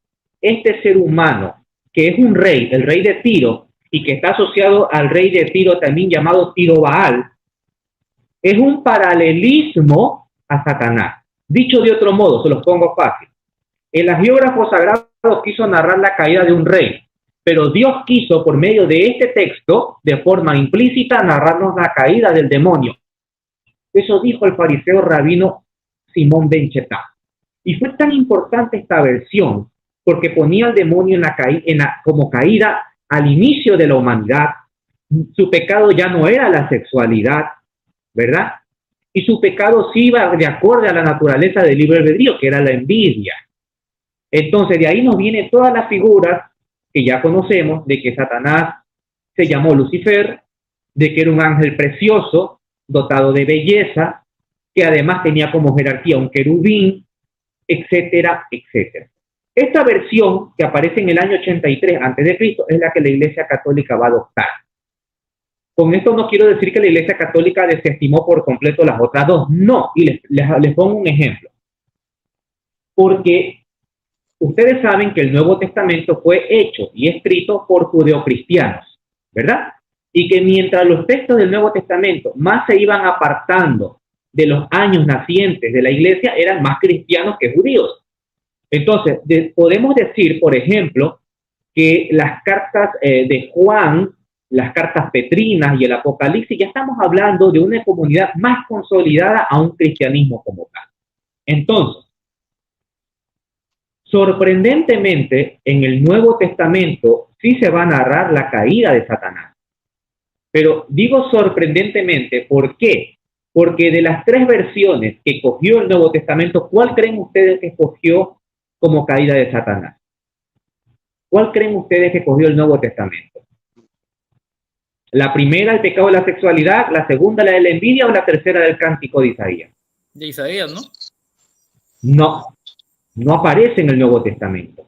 que es un rey, el rey de Tiro, y que está asociado al rey de Tiro, también llamado Tiro Baal, es un paralelismo a Satanás. Dicho de otro modo, se los pongo fácil. El hagiógrafo sagrado quiso narrar la caída de un rey, pero Dios quiso, por medio de este texto, de forma implícita, narrarnos la caída del demonio. Eso dijo el fariseo rabino Simón ben Chetá. Y fue tan importante esta versión, porque ponía al demonio como caída al inicio de la humanidad. Su pecado ya no era la sexualidad, ¿verdad? Y su pecado sí iba de acuerdo a la naturaleza del libre albedrío, que era la envidia. Entonces, de ahí nos vienen todas las figuras que ya conocemos, de que Satanás se llamó Lucifer, de que era un ángel precioso, dotado de belleza, que además tenía como jerarquía un querubín, etcétera, etcétera. Esta versión, que aparece en el año 83 a.C., es la que la Iglesia Católica va a adoptar. Con esto no quiero decir que la Iglesia Católica desestimó por completo las otras dos. No, y les pongo un ejemplo. Porque ustedes saben que el Nuevo Testamento fue hecho y escrito por judeocristianos, ¿verdad? Y que mientras los textos del Nuevo Testamento más se iban apartando de los años nacientes de la Iglesia, eran más cristianos que judíos. Entonces, podemos decir, por ejemplo, que las cartas de Juan, las cartas petrinas y el Apocalipsis, ya estamos hablando de una comunidad más consolidada a un cristianismo como tal. Entonces, sorprendentemente, en el Nuevo Testamento sí se va a narrar la caída de Satanás. Pero digo sorprendentemente, ¿por qué? Porque de las tres versiones que cogió el Nuevo Testamento, ¿cuál creen ustedes que escogió como caída de Satanás? ¿Cuál creen ustedes que cogió el Nuevo Testamento? ¿La primera, el pecado de la sexualidad, la segunda, la de la envidia, o la tercera, del cántico de Isaías? De Isaías, ¿no? No, no aparece en el Nuevo Testamento.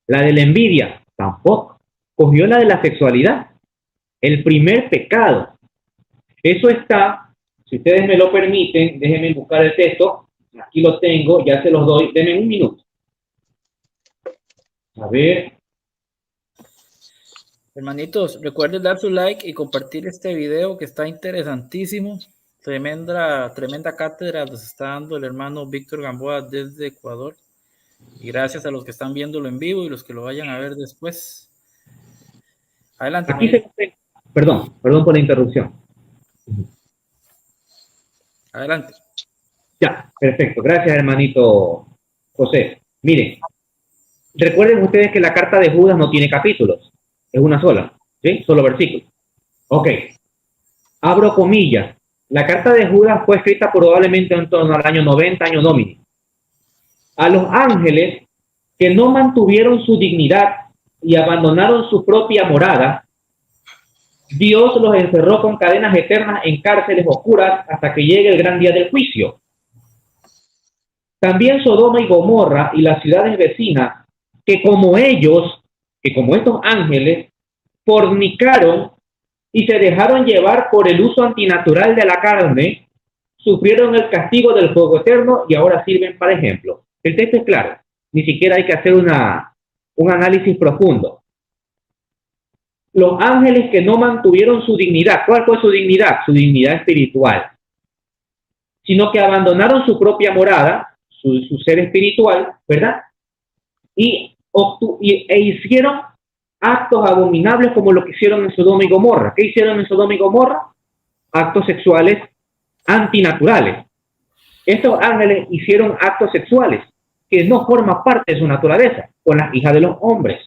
La de la envidia, tampoco. Cogió la de la sexualidad, el primer pecado. Eso está, si ustedes me lo permiten, déjenme buscar el texto. Aquí lo tengo, ya se los doy. Denme un minuto. A ver. Hermanitos, recuerden dar su like y compartir este video que está interesantísimo. Tremenda cátedra nos está dando el hermano Víctor Gamboa desde Ecuador. Y gracias a los que están viéndolo en vivo y los que lo vayan a ver después. Adelante. Aquí perdón por la interrupción. Adelante. Ya, perfecto. Gracias, hermanito José. Miren, recuerden ustedes que la carta de Judas no tiene capítulos. Es una sola, ¿sí? Solo versículos. Ok. Abro comillas. La carta de Judas fue escrita probablemente en torno al año 90, año Domini. A los ángeles que no mantuvieron su dignidad y abandonaron su propia morada, Dios los encerró con cadenas eternas en cárceles oscuras hasta que llegue el gran día del juicio. También Sodoma y Gomorra y las ciudades vecinas, que como estos ángeles, fornicaron y se dejaron llevar por el uso antinatural de la carne, sufrieron el castigo del fuego eterno y ahora sirven para ejemplo. El texto es claro, ni siquiera hay que hacer un análisis profundo. Los ángeles que no mantuvieron su dignidad, ¿cuál fue su dignidad? Su dignidad espiritual. Sino que abandonaron su propia morada, su ser espiritual, ¿verdad? E hicieron actos abominables como lo que hicieron en Sodoma y Gomorra. ¿Qué hicieron en Sodoma y Gomorra? Actos sexuales antinaturales. Estos ángeles hicieron actos sexuales que no forman parte de su naturaleza. con las hijas de los hombres.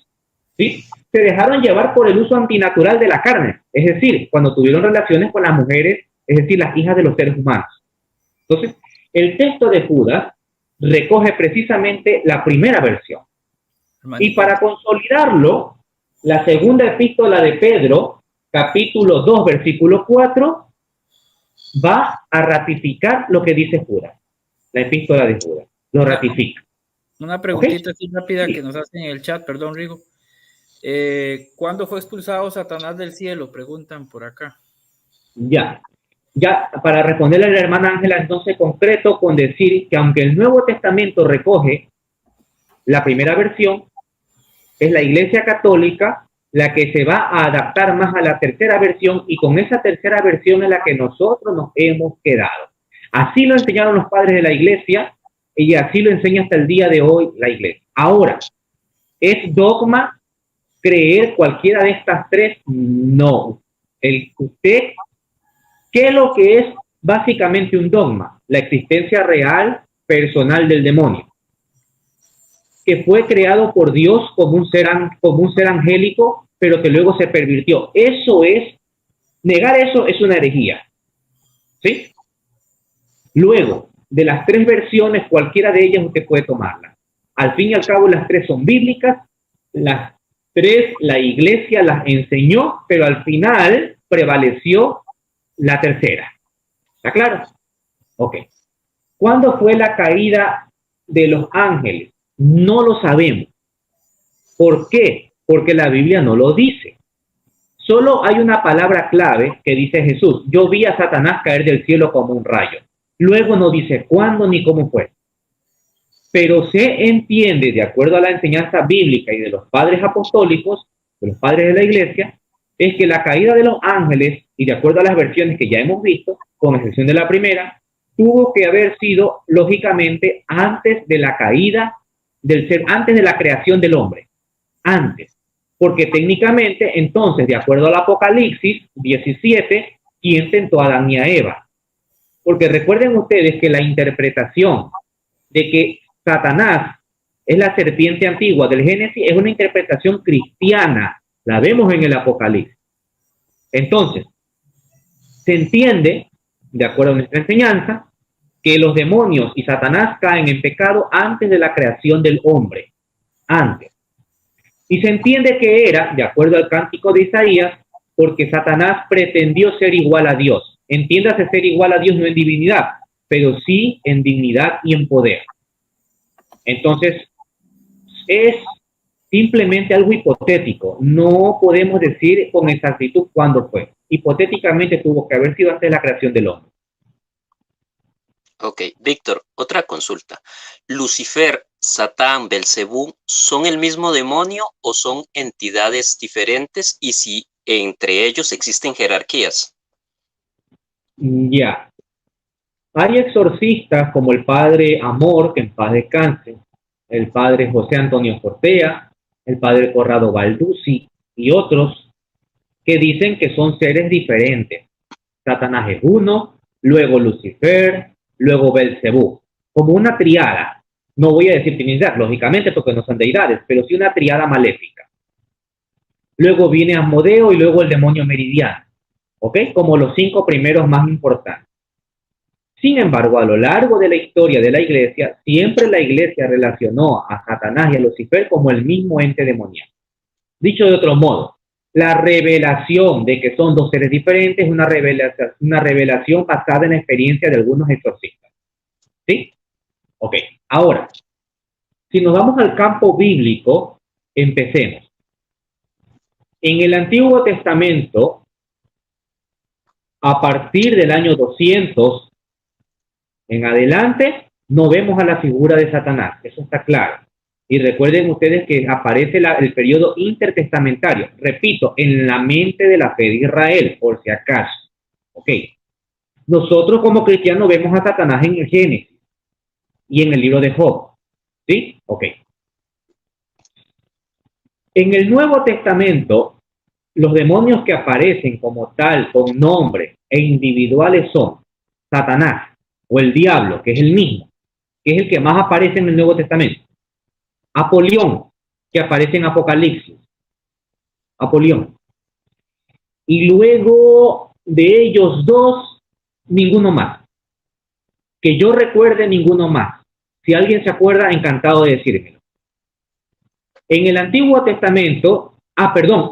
¿Sí? Se dejaron llevar por el uso antinatural de la carne, es decir, cuando tuvieron relaciones con las mujeres, es decir, las hijas de los seres humanos. Entonces, el texto de Judas recoge precisamente la primera versión. Y para consolidarlo, la segunda epístola de Pedro, capítulo 2, versículo 4, va a ratificar lo que dice Judas. La epístola de Judas lo ratifica. Una preguntita así rápida que nos hacen en el chat, perdón, Rigo. ¿Cuándo fue expulsado Satanás del cielo? Preguntan por acá. Ya, para responderle a la hermana Ángela, entonces concreto con decir que aunque el Nuevo Testamento recoge la primera versión, es la Iglesia Católica la que se va a adaptar más a la tercera versión, y con esa tercera versión es la que nosotros nos hemos quedado. Así lo enseñaron los padres de la Iglesia y así lo enseña hasta el día de hoy la Iglesia. Ahora, ¿es dogma creer cualquiera de estas tres? No. ¿Qué es lo que es básicamente un dogma? La existencia real, personal del demonio, que fue creado por Dios como un ser angélico, pero que luego se pervirtió. Negar eso es una herejía. ¿Sí? Luego, de las tres versiones, cualquiera de ellas usted puede tomarla. Al fin y al cabo, las tres son bíblicas, las tres la Iglesia las enseñó, pero al final prevaleció la tercera. ¿Está claro? Ok. ¿Cuándo fue la caída de los ángeles? No lo sabemos. ¿Por qué? Porque la Biblia no lo dice. Solo hay una palabra clave que dice Jesús: yo vi a Satanás caer del cielo como un rayo. Luego no dice cuándo ni cómo fue. Pero se entiende, de acuerdo a la enseñanza bíblica y de los padres apostólicos, de los padres de la Iglesia, es que la caída de los ángeles, y de acuerdo a las versiones que ya hemos visto, con excepción de la primera, tuvo que haber sido, lógicamente, antes de la caída del ser, antes de la creación del hombre. Antes. Porque técnicamente, entonces, de acuerdo al Apocalipsis 17, ¿quién tentó a Adán y a Eva? Porque recuerden ustedes que la interpretación de que Satanás es la serpiente antigua del Génesis es una interpretación cristiana. La vemos en el Apocalipsis. Entonces, se entiende, de acuerdo a nuestra enseñanza, que los demonios y Satanás caen en pecado antes de la creación del hombre. Antes. Y se entiende que era, de acuerdo al cántico de Isaías, porque Satanás pretendió ser igual a Dios. Entiéndase, ser igual a Dios no en divinidad, pero sí en dignidad y en poder. Entonces, es simplemente algo hipotético. No podemos decir con exactitud cuándo fue. Hipotéticamente tuvo que haber sido antes de la creación del hombre. Ok, Víctor, otra consulta. ¿Lucifer, Satán, Belcebú son el mismo demonio o son entidades diferentes, y si entre ellos existen jerarquías? Ya. Hay exorcistas como el padre Amor, que en paz descanse, el padre José Antonio Fortea, el padre Corrado Balduzzi y otros que dicen que son seres diferentes. Satanás es uno, luego Lucifer, luego Belcebú, como una triada. No voy a decir trinidad, lógicamente, porque no son deidades, pero sí una triada maléfica. Luego viene Asmodeo y luego el demonio meridiano, ¿ok? Como los 5 primeros más importantes. Sin embargo, a lo largo de la historia de la Iglesia, siempre la Iglesia relacionó a Satanás y a Lucifer como el mismo ente demoníaco. Dicho de otro modo, la revelación de que son dos seres diferentes es una revelación basada en la experiencia de algunos exorcistas. ¿Sí? Ok. Ahora, si nos vamos al campo bíblico, empecemos. En el Antiguo Testamento, a partir del año 200 en adelante, no vemos a la figura de Satanás. Eso está claro. Y recuerden ustedes que aparece el periodo intertestamentario. Repito, en la mente de la fe de Israel, por si acaso. Ok. Nosotros como cristianos vemos a Satanás en el Génesis y en el libro de Job. ¿Sí? Ok. En el Nuevo Testamento, los demonios que aparecen como tal, con nombre e individuales son Satanás o el diablo, que es el mismo, que es el que más aparece en el Nuevo Testamento. Apolión, que aparece en Apocalipsis, Apolión. Y luego de ellos dos, ninguno más. Que yo recuerde, ninguno más. Si alguien se acuerda, encantado de decírmelo. En el Antiguo Testamento,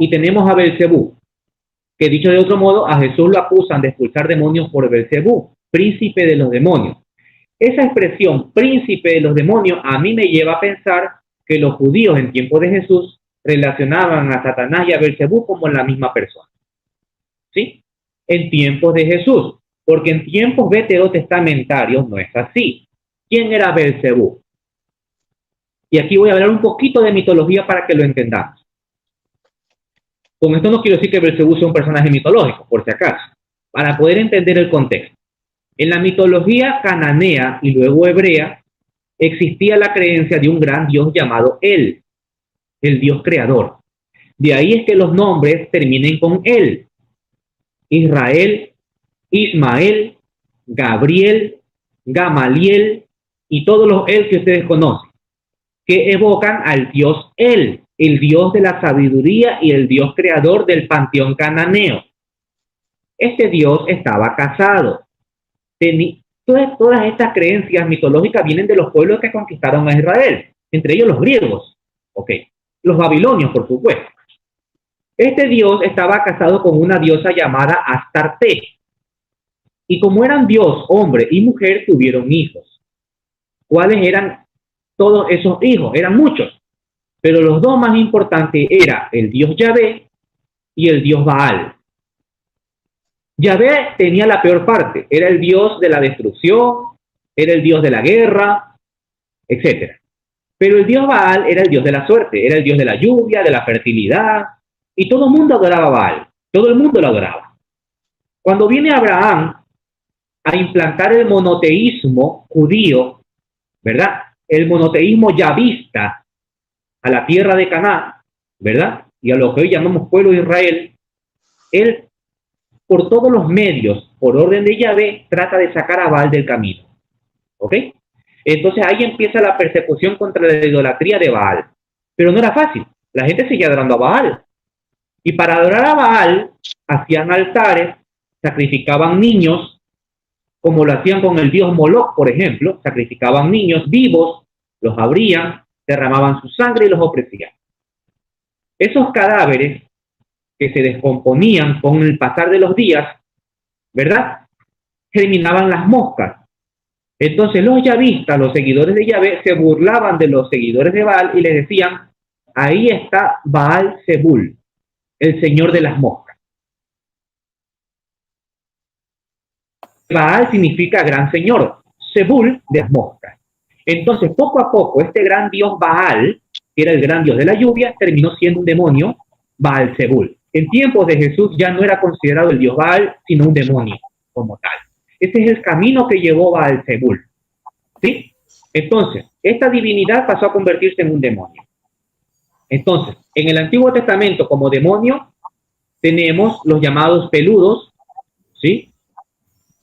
y tenemos a Belcebú, que dicho de otro modo, a Jesús lo acusan de expulsar demonios por Belcebú, príncipe de los demonios. Esa expresión, príncipe de los demonios, a mí me lleva a pensar que los judíos en tiempo de Jesús relacionaban a Satanás y a Belcebú como la misma persona. ¿Sí? En tiempos de Jesús, porque en tiempos veterotestamentarios no es así. ¿Quién era Belcebú? Y aquí voy a hablar un poquito de mitología para que lo entendamos. Con esto no quiero decir que Belcebú sea un personaje mitológico, por si acaso, para poder entender el contexto. En la mitología cananea y luego hebrea, existía la creencia de un gran dios llamado El dios creador. De ahí es que los nombres terminen con El. Israel, Ismael, Gabriel, Gamaliel y todos los El que ustedes conocen, que evocan al dios El, el dios de la sabiduría y el dios creador del panteón cananeo. Este dios estaba casado. Todas estas creencias mitológicas vienen de los pueblos que conquistaron a Israel, entre ellos los griegos, los babilonios, por supuesto. Este dios estaba casado con una diosa llamada Astarte. Y como eran dios, hombre y mujer, tuvieron hijos. ¿Cuáles eran todos esos hijos? Eran muchos. Pero los dos más importantes eran el dios Yahvé y el dios Baal. Yahvé tenía la peor parte. Era el dios de la destrucción, era el dios de la guerra, etc. Pero el dios Baal era el dios de la suerte, era el dios de la lluvia, de la fertilidad. Y todo el mundo adoraba a Baal. Todo el mundo lo adoraba. Cuando viene Abraham a implantar el monoteísmo judío, ¿verdad? El monoteísmo yavista a la tierra de Canaán, ¿verdad? Y a lo que hoy llamamos pueblo de Israel, él, por todos los medios, por orden de Yahvé, trata de sacar a Baal del camino. ¿Ok? Entonces ahí empieza la persecución contra la idolatría de Baal. Pero no era fácil. La gente seguía adorando a Baal. Y para adorar a Baal, hacían altares, sacrificaban niños, como lo hacían con el dios Moloch, por ejemplo. Sacrificaban niños vivos, los abrían, derramaban su sangre y los ofrecían. Esos cadáveres que se descomponían con el pasar de los días, ¿verdad? Germinaban las moscas. Entonces los yavistas, los seguidores de Yahvé, se burlaban de los seguidores de Baal y les decían, ahí está Baal Zebul, el señor de las moscas. Baal significa gran señor, Zebul de las moscas. Entonces, poco a poco, este gran dios Baal, que era el gran dios de la lluvia, terminó siendo un demonio, Baal Zebul. En tiempos de Jesús ya no era considerado el dios Baal, sino un demonio como tal. Ese es el camino que llevó Baal Zebul. ¿Sí? Entonces, esta divinidad pasó a convertirse en un demonio. Entonces, en el Antiguo Testamento como demonio tenemos los llamados peludos, ¿sí?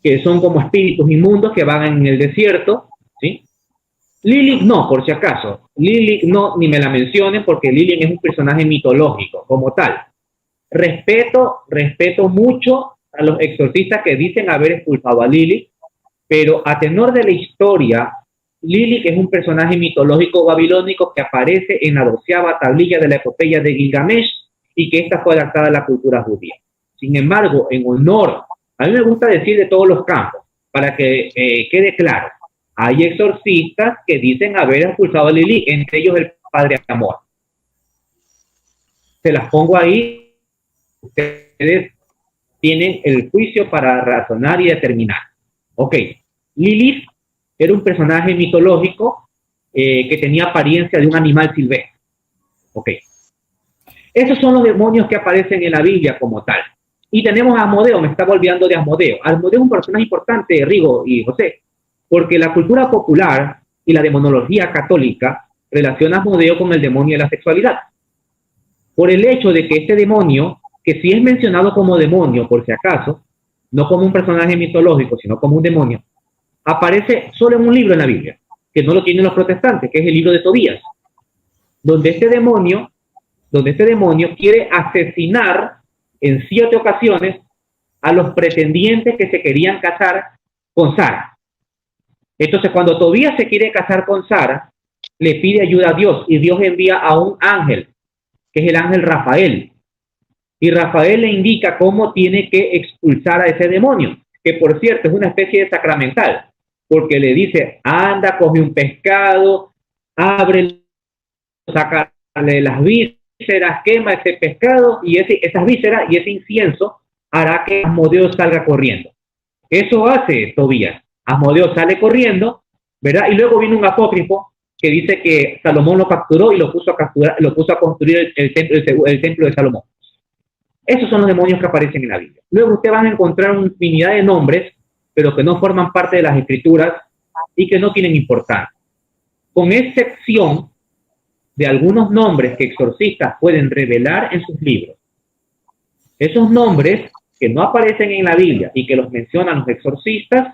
Que son como espíritus inmundos que van en el desierto, ¿sí? Lilith no, por si acaso. Lilith no, ni me la mencionen porque Lilith es un personaje mitológico como tal. Respeto mucho a los exorcistas que dicen haber expulsado a Lilith, pero a tenor de la historia, Lilith es un personaje mitológico babilónico que aparece en la 12ª tablilla de la epopeya de Gilgamesh y que esta fue adaptada a la cultura judía. Sin embargo, en honor, a mí me gusta decir de todos los campos, para que quede claro, hay exorcistas que dicen haber expulsado a Lilith, entre ellos el padre Amor. Se las pongo ahí, ustedes tienen el juicio para razonar y determinar. Ok, Lilith era un personaje mitológico que tenía apariencia de un animal silvestre. Ok. Esos son los demonios que aparecen en la Biblia como tal. Y tenemos a Asmodeo, me estaba olvidando de Asmodeo. Asmodeo es un personaje importante, Rigo y José, porque la cultura popular y la demonología católica relaciona a Asmodeo con el demonio de la sexualidad. Por el hecho de que este demonio, que sí es mencionado como demonio, por si acaso, no como un personaje mitológico, sino como un demonio, aparece solo en un libro en la Biblia, que no lo tienen los protestantes, que es el libro de Tobías. donde este demonio quiere asesinar en 7 ocasiones a los pretendientes que se querían casar con Sara. Entonces, cuando Tobías se quiere casar con Sara, le pide ayuda a Dios y Dios envía a un ángel, que es el ángel Rafael. Y Rafael le indica cómo tiene que expulsar a ese demonio, que por cierto es una especie de sacramental, porque le dice, anda, coge un pescado, ábrelo, sácale las vísceras, quema ese pescado y esas vísceras y ese incienso hará que Asmodeo salga corriendo. Eso hace Tobías. Asmodeo sale corriendo, ¿verdad? Y luego viene un apócrifo que dice que Salomón lo capturó y lo puso a construir el templo de Salomón. Esos son los demonios que aparecen en la Biblia. Luego ustedes van a encontrar una infinidad de nombres, pero que no forman parte de las escrituras y que no tienen importancia. Con excepción de algunos nombres que exorcistas pueden revelar en sus libros. Esos nombres que no aparecen en la Biblia y que los mencionan los exorcistas,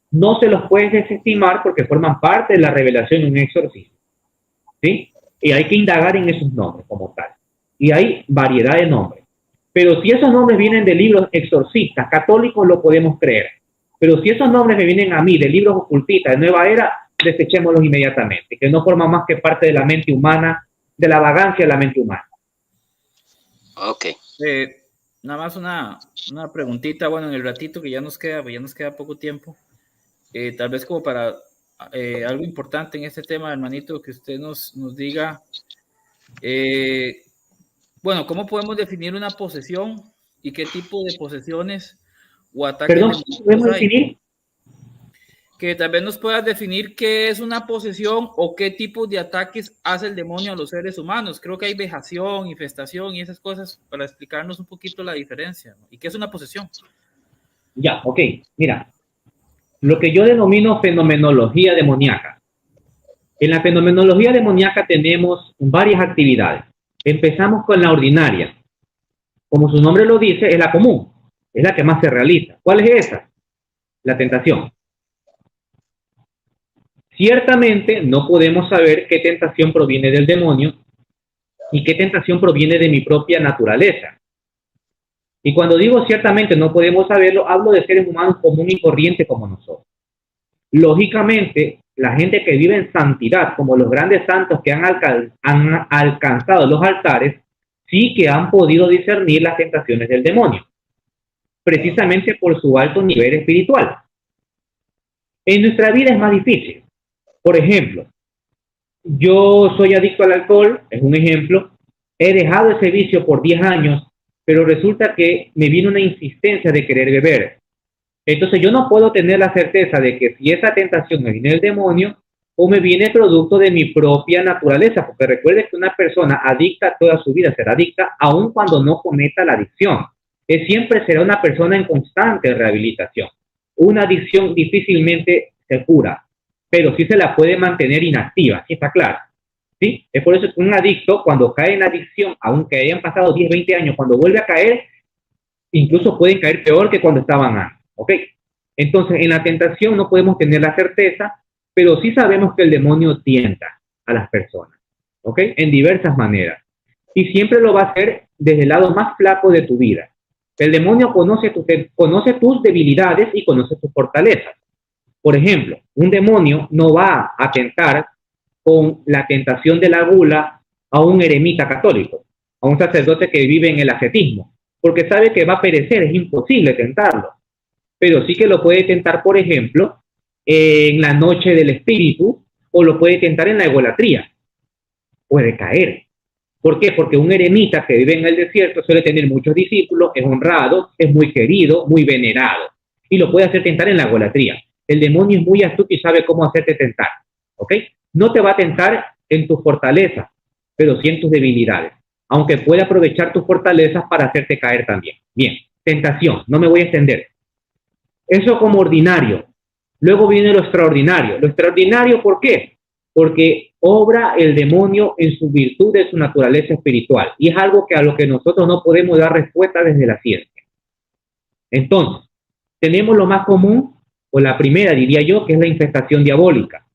no se los pueden desestimar porque forman parte de la revelación de un exorcista. ¿Sí? Y hay que indagar en esos nombres como tal. Y hay variedad de nombres. Pero si esos nombres vienen de libros exorcistas, católicos, lo podemos creer. Pero si esos nombres me vienen a mí de libros ocultistas, de Nueva Era, desechémoslos inmediatamente, que no forman más que parte de la mente humana, de la vagancia de la mente humana. Ok. Nada más una preguntita, bueno, en el ratito que ya nos queda poco tiempo, tal vez como para algo importante en este tema, hermanito, que usted nos diga, bueno, ¿cómo podemos definir una posesión y qué tipo de posesiones o ataques? ¿Perdón? ¿Podemos definir? Que tal vez nos puedas definir qué es una posesión o qué tipo de ataques hace el demonio a los seres humanos. Creo que hay vejación, infestación y esas cosas para explicarnos un poquito la diferencia, ¿no? ¿Y qué es una posesión? Ya, ok. Mira, lo que yo denomino fenomenología demoníaca. En la fenomenología demoníaca tenemos varias actividades. Empezamos con la ordinaria. Como su nombre lo dice, es la común, es la que más se realiza. ¿Cuál es esa? La tentación. Ciertamente no podemos saber qué tentación proviene del demonio y qué tentación proviene de mi propia naturaleza. Y cuando digo ciertamente no podemos saberlo, hablo de seres humanos comunes y corrientes como nosotros. Lógicamente, la gente que vive en santidad, como los grandes santos que han alcanzado los altares, sí que han podido discernir las tentaciones del demonio, precisamente por su alto nivel espiritual. En nuestra vida es más difícil. Por ejemplo, yo soy adicto al alcohol, es un ejemplo, he dejado ese vicio por 10 años, pero resulta que me viene una insistencia de querer beber. Entonces yo no puedo tener la certeza de que si esa tentación me viene del demonio o me viene producto de mi propia naturaleza, porque recuerde que una persona adicta toda su vida será adicta aun cuando no cometa la adicción. Siempre será una persona en constante rehabilitación. Una adicción difícilmente se cura, pero sí se la puede mantener inactiva, ¿sí está claro? ¿Sí? Es por eso que un adicto, cuando cae en adicción, aunque hayan pasado 10, 20 años, cuando vuelve a caer, incluso pueden caer peor que cuando estaban antes, ¿ok? Entonces, en la tentación no podemos tener la certeza, pero sí sabemos que el demonio tienta a las personas, ¿ok? En diversas maneras. Y siempre lo va a hacer desde el lado más flaco de tu vida. El demonio conoce tus debilidades y conoce tus fortalezas. Por ejemplo, un demonio no va a tentar con la tentación de la gula a un eremita católico, a un sacerdote que vive en el ascetismo, porque sabe que va a perecer, es imposible tentarlo. Pero sí que lo puede tentar, por ejemplo, en la noche del espíritu, o lo puede tentar en la egolatría. Puede caer. ¿Por qué? Porque un eremita que vive en el desierto suele tener muchos discípulos, es honrado, es muy querido, muy venerado, y lo puede hacer tentar en la egolatría. El demonio es muy astuto y sabe cómo hacerte tentar, ¿ok? No te va a tentar en tus fortalezas, pero sí en tus debilidades, aunque puede aprovechar tus fortalezas para hacerte caer también. Bien, tentación, no me voy a extender. Eso como ordinario. Luego viene lo extraordinario. Lo extraordinario, ¿por qué? Porque obra el demonio en su virtud de su naturaleza espiritual, y es algo que a lo que nosotros no podemos dar respuesta desde la ciencia. Entonces, tenemos lo más común, o la primera diría yo, que es la infestación diabólica.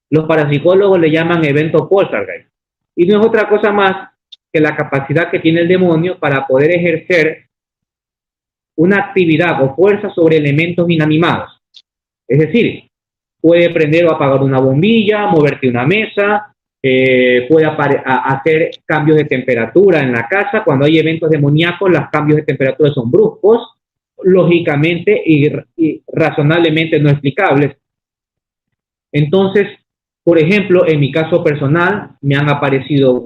Los parapsicólogos le llaman evento poltergeist. Y no es otra cosa más que la capacidad que tiene el demonio para poder ejercer una actividad o fuerza sobre elementos inanimados. Es decir, puede prender o apagar una bombilla, moverte una mesa, puede hacer cambios de temperatura en la casa. Cuando hay eventos demoníacos, los cambios de temperatura son bruscos, lógicamente y razonablemente no explicables. Entonces, por ejemplo, en mi caso personal, me han aparecido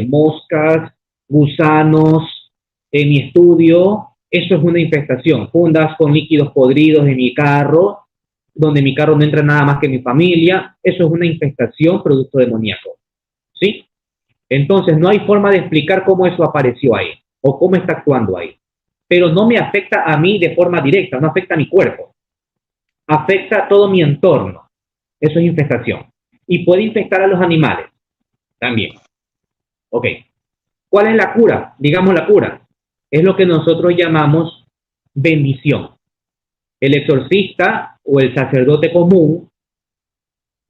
moscas, gusanos en mi estudio. Eso es una infestación. Fundas con líquidos podridos en mi carro, donde mi carro no entra nada más que mi familia. Eso es una infestación producto demoníaco, ¿sí? Entonces, no hay forma de explicar cómo eso apareció ahí o cómo está actuando ahí. Pero no me afecta a mí de forma directa, no afecta a mi cuerpo. Afecta a todo mi entorno. Eso es infestación. Y puede infectar a los animales también. Ok. ¿Cuál es la cura? Digamos la cura. Es lo que nosotros llamamos bendición. El exorcista o el sacerdote común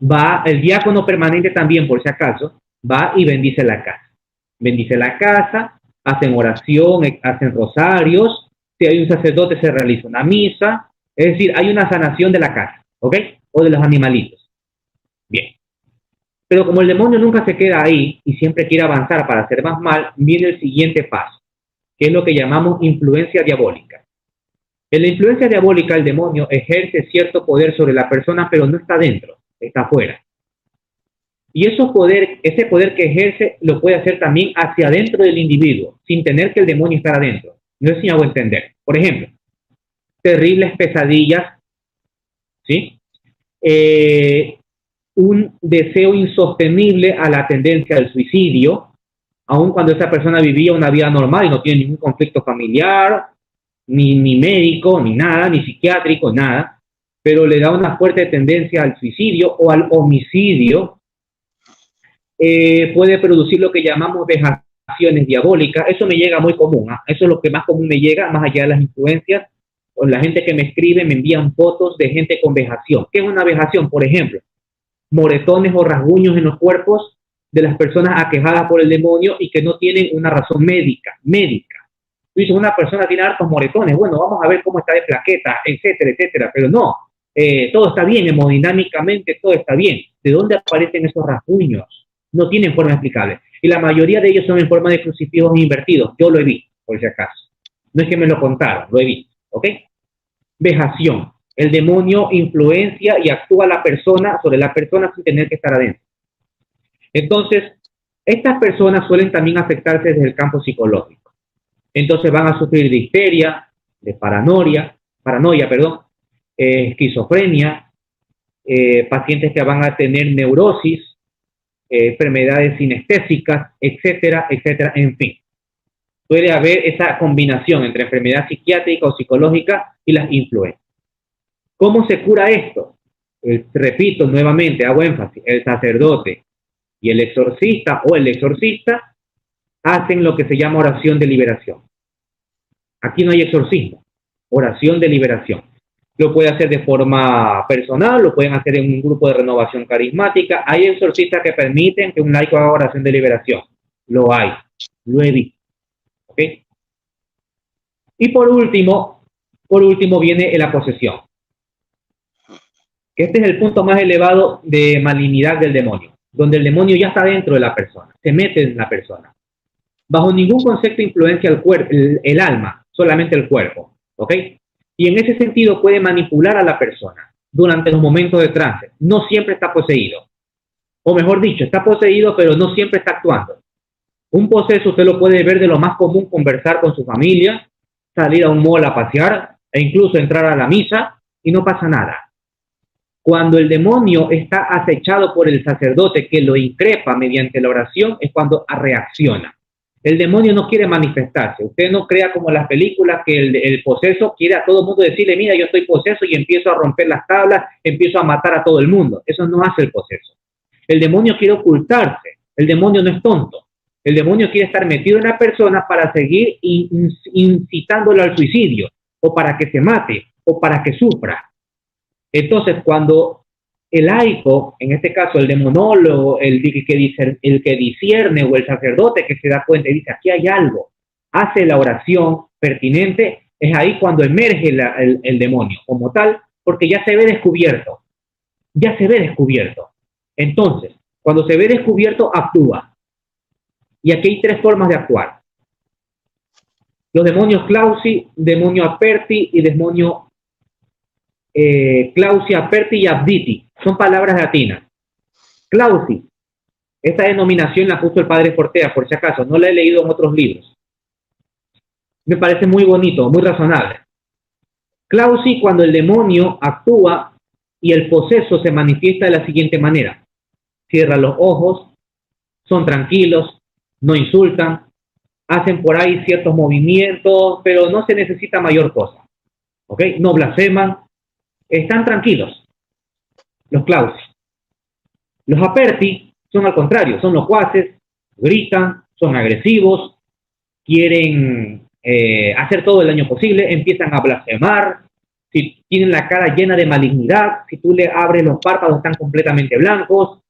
va, el diácono permanente también, por si acaso, va y bendice la casa. Bendice la casa, hacen oración, hacen rosarios. Si hay un sacerdote, se realiza una misa. Es decir, hay una sanación de la casa, ¿ok? O de los animalitos. Bien. Pero como el demonio nunca se queda ahí y siempre quiere avanzar para hacer más mal, viene el siguiente paso, que es lo que llamamos influencia diabólica. En la influencia diabólica, el demonio ejerce cierto poder sobre la persona, pero no está dentro, está afuera. Y ese poder que ejerce lo puede hacer también hacia adentro del individuo, sin tener que el demonio estar adentro. No sé si me hago entender. Por ejemplo, terribles pesadillas, ¿sí? Un deseo insostenible a la tendencia al suicidio, aun cuando esa persona vivía una vida normal y no tiene ningún conflicto familiar, ni médico, ni nada, ni psiquiátrico, nada, pero le da una fuerte tendencia al suicidio o al homicidio. Puede producir lo que llamamos vejaciones diabólicas. Eso me llega muy común, ¿eh? Eso es lo que más común me llega, más allá de las influencias. O la gente que me escribe me envían fotos de gente con vejación. ¿Qué es una vejación? Por ejemplo, moretones o rasguños en los cuerpos de las personas aquejadas por el demonio y que no tienen una razón médica. Tú dices, una persona tiene hartos moretones, bueno, vamos a ver cómo está de plaqueta, etcétera, etcétera, pero no, todo está bien, hemodinámicamente todo está bien. ¿De dónde aparecen esos rasguños? No tienen forma explicable. Y la mayoría de ellos son en forma de crucifijos invertidos. Yo lo he visto, por si acaso. No es que me lo contaron, lo he visto, ¿ok? Vejación. El demonio influencia y actúa sobre la persona sin tener que estar adentro. Entonces, estas personas suelen también afectarse desde el campo psicológico. Entonces van a sufrir de histeria, de paranoia, esquizofrenia, pacientes que van a tener neurosis, enfermedades sinestésicas, etcétera, etcétera, en fin. Puede haber esa combinación entre enfermedad psiquiátrica o psicológica y las influencias. ¿Cómo se cura esto? Repito nuevamente, hago énfasis, el sacerdote y el exorcista o el exorcista hacen lo que se llama oración de liberación. Aquí no hay exorcismo, oración de liberación. Lo puede hacer de forma personal, lo pueden hacer en un grupo de renovación carismática. Hay exorcistas que permiten que un laico haga oración de liberación. Lo hay, lo he visto. ¿Ok? Y por último viene la posesión. Este es el punto más elevado de malignidad del demonio, donde el demonio ya está dentro de la persona, se mete en la persona. Bajo ningún concepto influencia el cuerpo, el alma, solamente el cuerpo, ¿ok? Y en ese sentido puede manipular a la persona durante los momentos de trance. No siempre está poseído. O mejor dicho, está poseído, pero no siempre está actuando. Un poseso usted lo puede ver de lo más común, conversar con su familia, salir a un mall a pasear e incluso entrar a la misa y no pasa nada. Cuando el demonio está acechado por el sacerdote que lo increpa mediante la oración es cuando reacciona. El demonio no quiere manifestarse. Usted no crea como las películas que el poseso quiere a todo el mundo decirle, mira, yo estoy poseso y empiezo a romper las tablas, empiezo a matar a todo el mundo. Eso no hace el poseso. El demonio quiere ocultarse. El demonio no es tonto. El demonio quiere estar metido en la persona para seguir incitándolo al suicidio, o para que se mate, o para que sufra. Entonces, cuando el laico, en este caso el demonólogo, el que discierne o el sacerdote que se da cuenta y dice, aquí hay algo, hace la oración pertinente, es ahí cuando emerge el demonio como tal, porque ya se ve descubierto. Ya se ve descubierto. Entonces, cuando se ve descubierto, actúa. Y aquí hay 3 formas de actuar. Los demonios Clausi, demonio Aperti y demonio Clausi, Aperti y Abditi. Son palabras latinas. Clausi, esta denominación la puso el padre Fortea, por si acaso, no la he leído en otros libros. Me parece muy bonito, muy razonable. Clausi, cuando el demonio actúa y el poseso se manifiesta de la siguiente manera. Cierra los ojos, son tranquilos, no insultan, hacen por ahí ciertos movimientos, pero no se necesita mayor cosa. ¿Ok? No blasfeman, están tranquilos. Los Clausi. Los Aperti son al contrario, son locuaces, gritan, son agresivos, quieren hacer todo el daño posible, empiezan a blasfemar, si tienen la cara llena de malignidad, si tú le abres los párpados están completamente blancos,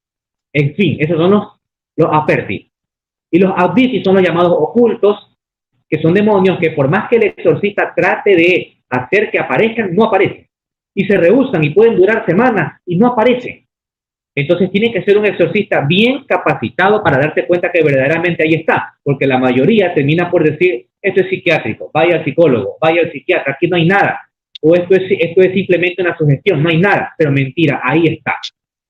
en fin, esos son los Aperti. Y los Abditi son los llamados ocultos, que son demonios que por más que el exorcista trate de hacer que aparezcan, no aparecen. Y se rehúsan y pueden durar semanas y no aparecen. Entonces tiene que ser un exorcista bien capacitado para darse cuenta que verdaderamente ahí está, porque la mayoría termina por decir, esto es psiquiátrico, vaya al psicólogo, vaya al psiquiatra, aquí no hay nada, o esto es simplemente una sugestión, no hay nada, pero mentira, ahí está.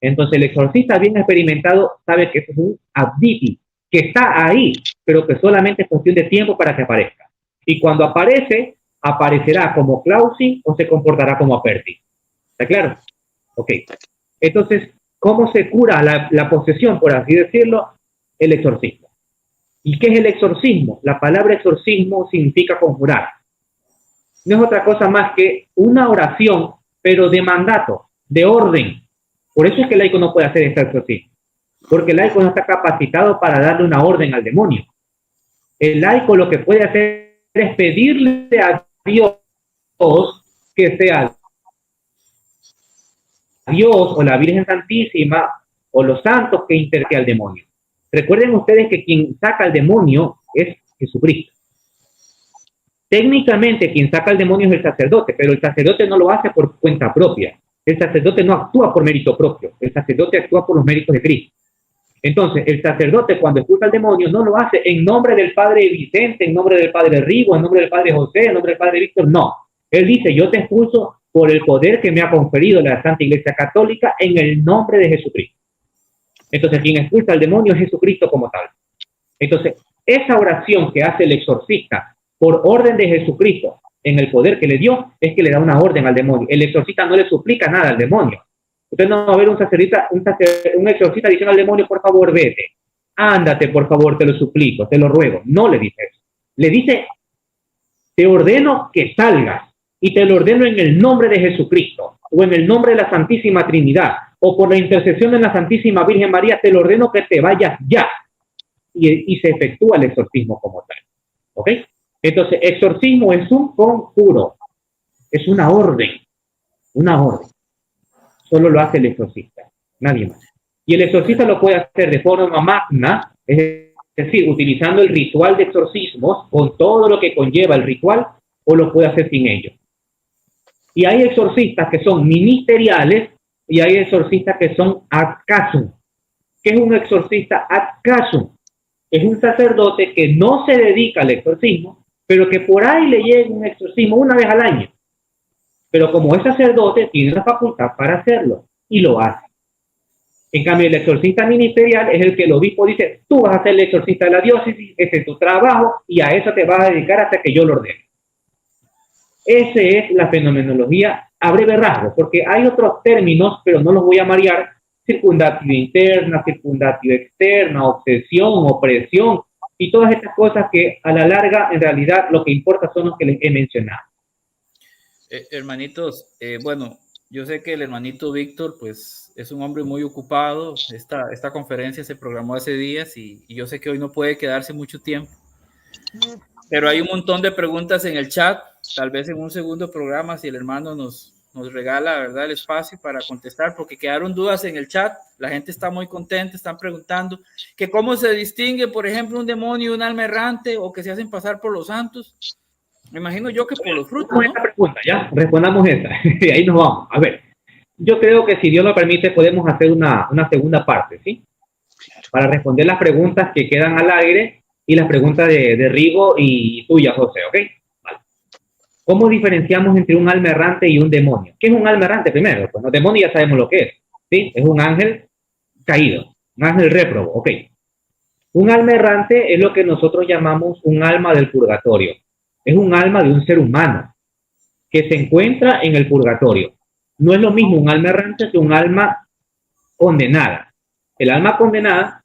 Entonces el exorcista bien experimentado sabe que eso es un abditi, que está ahí, pero que solamente es cuestión de tiempo para que aparezca. Y cuando aparece, aparecerá como Clausi o se comportará como Aperti. ¿Está claro? Ok. Entonces, ¿cómo se cura la posesión, por así decirlo? El exorcismo. ¿Y qué es el exorcismo? La palabra exorcismo significa conjurar. No es otra cosa más que una oración, pero de mandato, de orden. Por eso es que el laico no puede hacer este exorcismo. Porque el laico no está capacitado para darle una orden al demonio. El laico lo que puede hacer es pedirle a Dios que sea Dios o la Virgen Santísima o los santos que interque al demonio. Recuerden ustedes que quien saca al demonio es Jesucristo. Técnicamente quien saca al demonio es el sacerdote, pero el sacerdote no lo hace por cuenta propia. El sacerdote no actúa por mérito propio. El sacerdote actúa por los méritos de Cristo. Entonces, el sacerdote cuando expulsa al demonio no lo hace en nombre del padre Vicente, en nombre del padre Rigo, en nombre del padre José, en nombre del padre Víctor, no. Él dice, yo te expulso por el poder que me ha conferido la Santa Iglesia Católica en el nombre de Jesucristo. Entonces, quien expulsa al demonio es Jesucristo como tal. Entonces, esa oración que hace el exorcista por orden de Jesucristo en el poder que le dio, es que le da una orden al demonio. El exorcista no le suplica nada al demonio. Usted no va a ver un exorcista diciendo al demonio, por favor, vete. Ándate, por favor, te lo suplico, te lo ruego. No le dice eso. Le dice, te ordeno que salgas y te lo ordeno en el nombre de Jesucristo o en el nombre de la Santísima Trinidad o por la intercesión de la Santísima Virgen María, te lo ordeno que te vayas ya. Y se efectúa el exorcismo como tal. ¿Ok? Entonces, exorcismo es un conjuro. Es una orden. Una orden. Solo lo hace el exorcista, nadie más. Y el exorcista lo puede hacer de forma magna, es decir, utilizando el ritual de exorcismos, con todo lo que conlleva el ritual, o lo puede hacer sin ello. Y hay exorcistas que son ministeriales, y hay exorcistas que son ad casum. ¿Qué es un exorcista ad casum? Es un sacerdote que no se dedica al exorcismo, pero que por ahí le llega un exorcismo una vez al año. Pero como es sacerdote, tiene la facultad para hacerlo y lo hace. En cambio, el exorcista ministerial es el que el obispo dice, tú vas a ser el exorcista de la diócesis, ese es tu trabajo y a eso te vas a dedicar hasta que yo lo ordene. Esa es la fenomenología a breve rasgo, porque hay otros términos, pero no los voy a marear, circundatio interna, circundatio externa, obsesión, opresión y todas estas cosas que a la larga en realidad lo que importa son los que les he mencionado. Hermanitos, bueno, yo sé que el hermanito Víctor, pues, es un hombre muy ocupado. Esta conferencia se programó hace días y yo sé que hoy no puede quedarse mucho tiempo. Pero hay un montón de preguntas en el chat. Tal vez en un segundo programa, si el hermano nos nos regala, ¿verdad?, el espacio para contestar, porque quedaron dudas en el chat. La gente está muy contenta, están preguntando que cómo se distingue, por ejemplo, un demonio y un alma errante, o que se hacen pasar por los santos. Me imagino yo que por los frutos, ¿no? Esta pregunta, ya, respondamos esta, y ahí nos vamos. A ver, yo creo que si Dios lo permite, podemos hacer una segunda parte, ¿sí? Para responder las preguntas que quedan al aire y las preguntas de Rigo y tuya, José, ¿ok? Vale. ¿Cómo diferenciamos entre un alma errante y un demonio? ¿Qué es un alma errante primero? Pues los demonios ya sabemos lo que es, ¿sí? Es un ángel caído, un ángel réprobo, ¿ok? Un alma errante es lo que nosotros llamamos un alma del purgatorio. Es un alma de un ser humano que se encuentra en el purgatorio. No es lo mismo un alma errante que un alma condenada. El alma condenada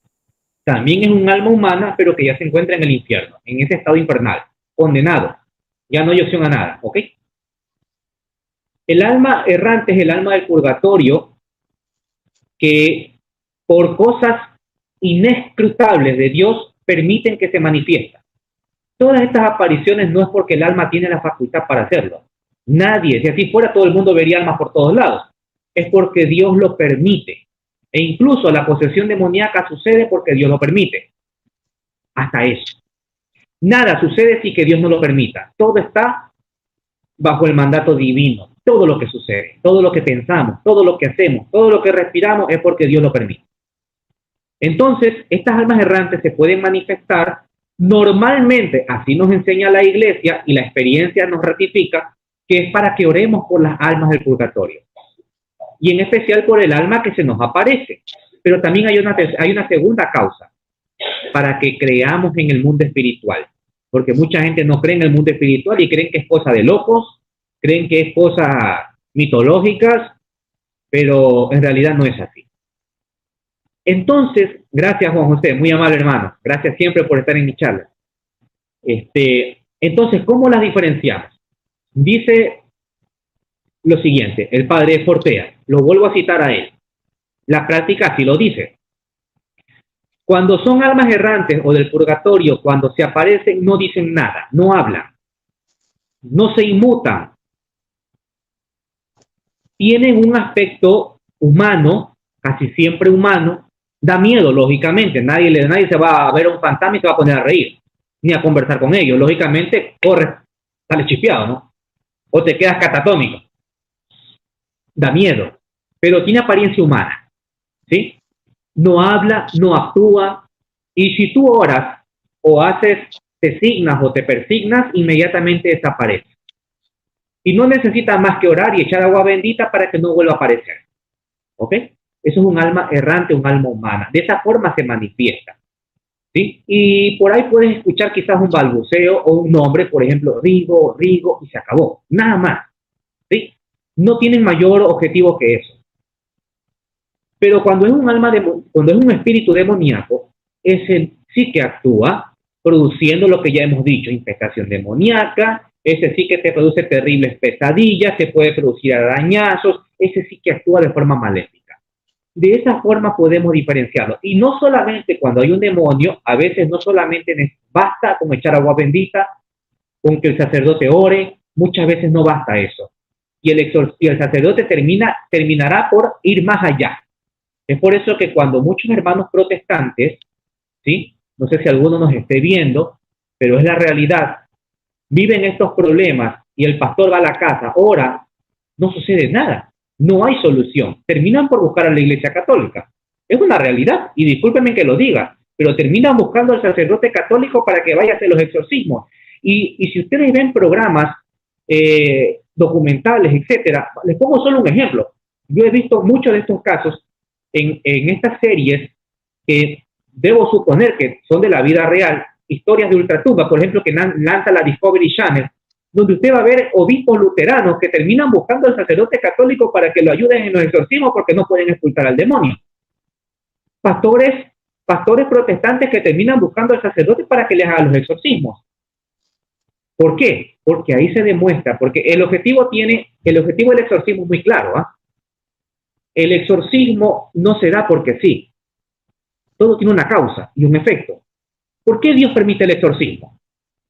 también es un alma humana, pero que ya se encuentra en el infierno, en ese estado infernal, condenado. Ya no hay opción a nada, ¿ok? El alma errante es el alma del purgatorio que por cosas inescrutables de Dios permiten que se manifiesta. Todas estas apariciones no es porque el alma tiene la facultad para hacerlo. Nadie, si así fuera, todo el mundo vería almas por todos lados. Es porque Dios lo permite. E incluso la posesión demoníaca sucede porque Dios lo permite. Hasta eso. Nada sucede sin que Dios no lo permita. Todo está bajo el mandato divino. Todo lo que sucede, todo lo que pensamos, todo lo que hacemos, todo lo que respiramos es porque Dios lo permite. Entonces, estas almas errantes se pueden manifestar normalmente, así nos enseña la Iglesia y la experiencia nos ratifica, que es para que oremos por las almas del purgatorio. Y en especial por el alma que se nos aparece. Pero también hay una segunda causa, para que creamos en el mundo espiritual. Porque mucha gente no cree en el mundo espiritual y creen que es cosa de locos, creen que es cosas mitológicas, pero en realidad no es así. Entonces, gracias Juan José, muy amable hermano, gracias siempre por estar en mi charla. Entonces, ¿cómo las diferenciamos? Dice lo siguiente, el padre Fortea, lo vuelvo a citar a él. La práctica así lo dice. Cuando son almas errantes o del purgatorio, cuando se aparecen, no dicen nada, no hablan, no se inmutan. Tienen un aspecto humano, casi siempre humano, da miedo, lógicamente. Nadie se va a ver a un fantasma y se va a poner a reír, ni a conversar con ellos. Lógicamente, corres, sales chispeado, ¿no? O te quedas catatónico. Da miedo, pero tiene apariencia humana, ¿sí? No habla, no actúa, y si tú oras o te signas o te persignas, inmediatamente desaparece. Y no necesita más que orar y echar agua bendita para que no vuelva a aparecer. ¿Ok? Eso es un alma errante, un alma humana. De esa forma se manifiesta. ¿Sí? Y por ahí puedes escuchar quizás un balbuceo o un nombre, por ejemplo, Rigo, y se acabó. Nada más. ¿Sí? No tienen mayor objetivo que eso. Pero cuando es cuando es un espíritu demoníaco, ese sí que actúa produciendo lo que ya hemos dicho, infestación demoníaca, ese sí que te produce terribles pesadillas, se puede producir arañazos, ese sí que actúa de forma maléfica. De esa forma podemos diferenciarlo. Y no solamente cuando hay un demonio, a veces no solamente basta con echar agua bendita, con que el sacerdote ore, muchas veces no basta eso. Y el sacerdote terminará por ir más allá. Es por eso que cuando muchos hermanos protestantes, ¿sí? No sé si alguno nos esté viendo, pero es la realidad, viven estos problemas y el pastor va a la casa, ora, no sucede nada, no hay solución. Terminan por buscar a la Iglesia Católica. Es una realidad, y discúlpenme que lo diga, pero terminan buscando al sacerdote católico para que vaya a hacer los exorcismos. Y si ustedes ven programas documentales, etcétera, les pongo solo un ejemplo. Yo he visto muchos de estos casos en estas series que debo suponer que son de la vida real, historias de ultratumba, por ejemplo, que lanza la Discovery Channel, donde usted va a ver obispos luteranos que terminan buscando al sacerdote católico para que lo ayuden en los exorcismos porque no pueden expulsar al demonio. Pastores protestantes que terminan buscando al sacerdote para que les haga los exorcismos. ¿Por qué? Porque ahí se demuestra, porque el objetivo del exorcismo es muy claro, ¿ah? El exorcismo no se da porque sí. Todo tiene una causa y un efecto. ¿Por qué Dios permite el exorcismo?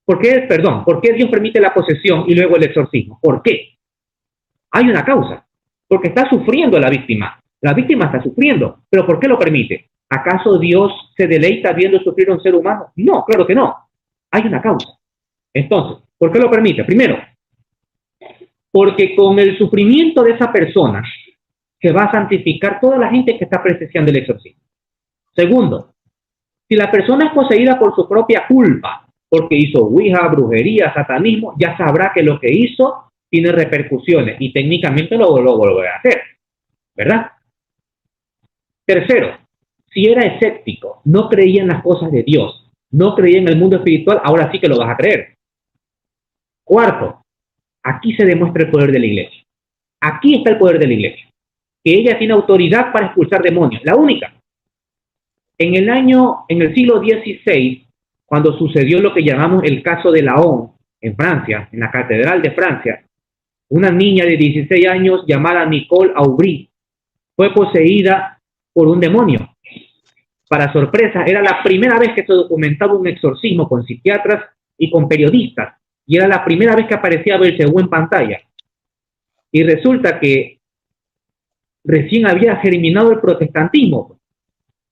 ¿Por qué Dios permite la posesión y luego el exorcismo? ¿Por qué? Hay una causa, porque está sufriendo la víctima. La víctima está sufriendo, pero ¿por qué lo permite? ¿Acaso Dios se deleita viendo sufrir a un ser humano? No, claro que no. Hay una causa. Entonces, ¿por qué lo permite? Primero, porque con el sufrimiento de esa persona se va a santificar toda la gente que está presenciando el exorcismo. Segundo, si la persona es poseída por su propia culpa, porque hizo ouija, brujería, satanismo, ya sabrá que lo que hizo tiene repercusiones y técnicamente lo volverá a hacer, ¿verdad? Tercero, si era escéptico, no creía en las cosas de Dios, no creía en el mundo espiritual, ahora sí que lo vas a creer. Cuarto, aquí se demuestra el poder de la iglesia. Aquí está el poder de la iglesia, que ella tiene autoridad para expulsar demonios, la única. En el siglo XVI, cuando sucedió lo que llamamos el caso de Laon, en Francia, en la Catedral de Francia, una niña de 16 años llamada Nicole Aubry fue poseída por un demonio. Para sorpresa, era la primera vez que se documentaba un exorcismo con psiquiatras y con periodistas, y era la primera vez que aparecía Belcebú en pantalla. Y resulta que recién había germinado el protestantismo.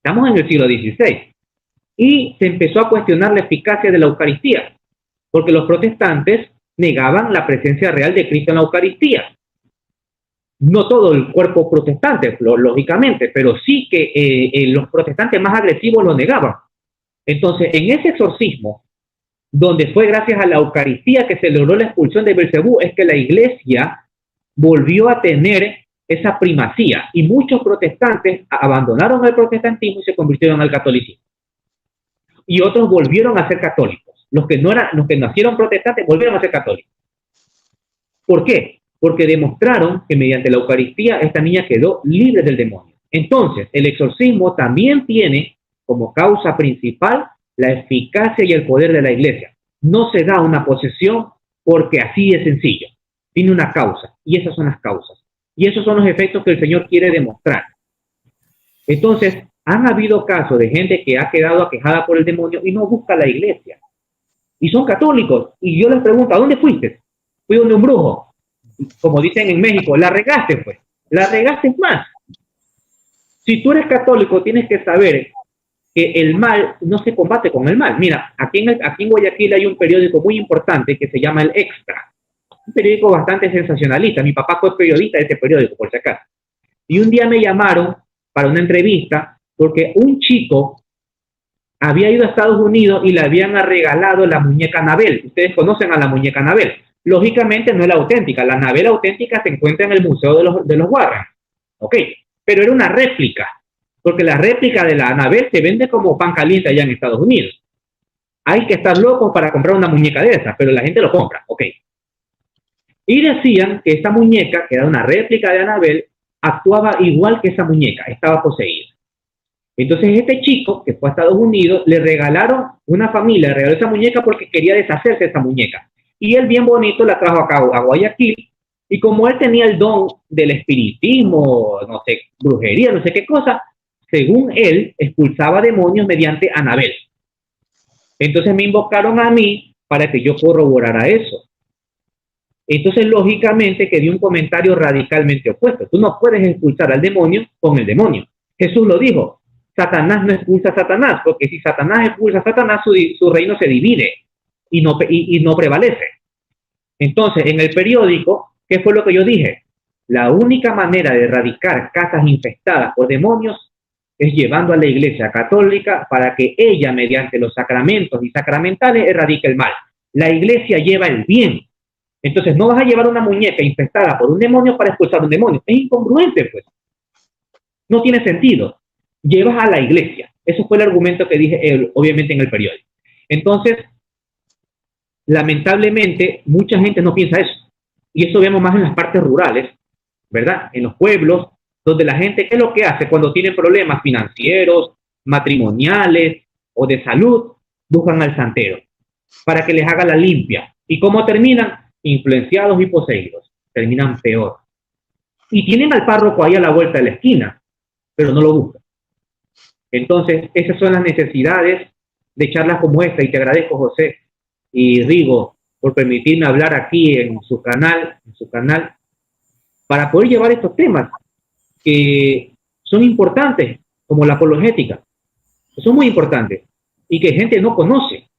Estamos en el siglo XVI. Y se empezó a cuestionar la eficacia de la Eucaristía, porque los protestantes negaban la presencia real de Cristo en la Eucaristía. No todo el cuerpo protestante, lógicamente, pero sí que los protestantes más agresivos lo negaban. Entonces, en ese exorcismo, donde fue gracias a la Eucaristía que se logró la expulsión de Belcebú, es que la iglesia volvió a tener esa primacía y muchos protestantes abandonaron el protestantismo y se convirtieron al catolicismo. Y otros volvieron a ser católicos. Los que nacieron protestantes volvieron a ser católicos. ¿Por qué? Porque demostraron que mediante la Eucaristía esta niña quedó libre del demonio. Entonces, el exorcismo también tiene como causa principal la eficacia y el poder de la iglesia. No se da una posesión porque así es sencillo. Tiene una causa, y esas son las causas. Y esos son los efectos que el Señor quiere demostrar. Entonces, han habido casos de gente que ha quedado aquejada por el demonio y no busca la iglesia. Y son católicos. Y yo les pregunto, ¿a dónde fuiste? Fui donde un brujo. Como dicen en México, la regaste, pues. La regaste más. Si tú eres católico, tienes que saber que el mal no se combate con el mal. Mira, aquí en Guayaquil hay un periódico muy importante que se llama El Extra. Un periódico bastante sensacionalista. Mi papá fue periodista de ese periódico, por si acaso. Y un día me llamaron para una entrevista porque un chico había ido a Estados Unidos y le habían regalado la muñeca Anabel. Ustedes conocen a la muñeca Anabel. Lógicamente no es la auténtica. La Anabel auténtica se encuentra en el Museo de los Warren. Ok, pero era una réplica. Porque la réplica de la Anabel se vende como pan caliente allá en Estados Unidos. Hay que estar locos para comprar una muñeca de esas, pero la gente lo compra. Ok. Y decían que esta muñeca, que era una réplica de Anabel, actuaba igual que esa muñeca, estaba poseída. Entonces este chico, que fue a Estados Unidos, le regalaron, una familia le regaló esa muñeca porque quería deshacerse de esa muñeca. Y él bien bonito la trajo acá a Guayaquil, y como él tenía el don del espiritismo, no sé, brujería, no sé qué cosa, según él, expulsaba demonios mediante Anabel. Entonces me invocaron a mí para que yo corroborara eso. Entonces, lógicamente, que dio un comentario radicalmente opuesto. Tú no puedes expulsar al demonio con el demonio. Jesús lo dijo. Satanás no expulsa a Satanás, porque si Satanás expulsa a Satanás, su reino se divide y no prevalece. Entonces, en el periódico, ¿qué fue lo que yo dije? La única manera de erradicar casas infestadas por demonios es llevando a la iglesia católica para que ella, mediante los sacramentos y sacramentales, erradique el mal. La iglesia lleva el bien. Entonces, no vas a llevar una muñeca infestada por un demonio para expulsar un demonio. Es incongruente, pues. No tiene sentido. Llevas a la iglesia. Eso fue el argumento que dije, obviamente, en el periódico. Entonces, lamentablemente, mucha gente no piensa eso. Y eso vemos más en las partes rurales, ¿verdad? En los pueblos, donde la gente, ¿qué es lo que hace cuando tienen problemas financieros, matrimoniales o de salud? Buscan al santero para que les haga la limpia. ¿Y cómo terminan? Influenciados y poseídos. Terminan peor. Y tienen al párroco ahí a la vuelta de la esquina, pero no lo buscan. Entonces, esas son las necesidades de charlas como esta, y te agradezco, José y Rigo, por permitirme hablar aquí en su canal, para poder llevar estos temas que son importantes, como la apologética, que son muy importantes y que gente no conoce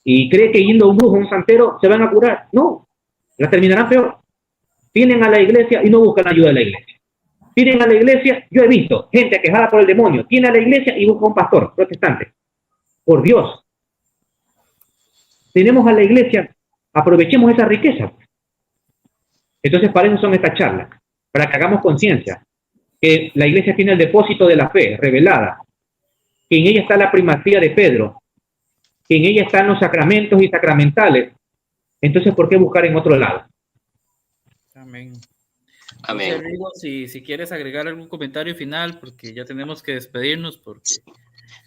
y cree que yendo a un brujo, a un santero, se van a curar. No, la terminarán peor. Vienen a la iglesia y no buscan ayuda de la iglesia. Vienen a la iglesia, yo he visto gente quejada por el demonio, viene a la iglesia y busca un pastor protestante. Por Dios, tenemos a la iglesia, aprovechemos esa riqueza. Entonces, para eso son estas charlas, para que hagamos conciencia que la iglesia tiene el depósito de la fe revelada, que en ella está la primacía de Pedro, que en ella están los sacramentos y sacramentales. Entonces, ¿por qué buscar en otro lado? Amén. Amén. José Rigo, si quieres agregar algún comentario final, porque ya tenemos que despedirnos, porque...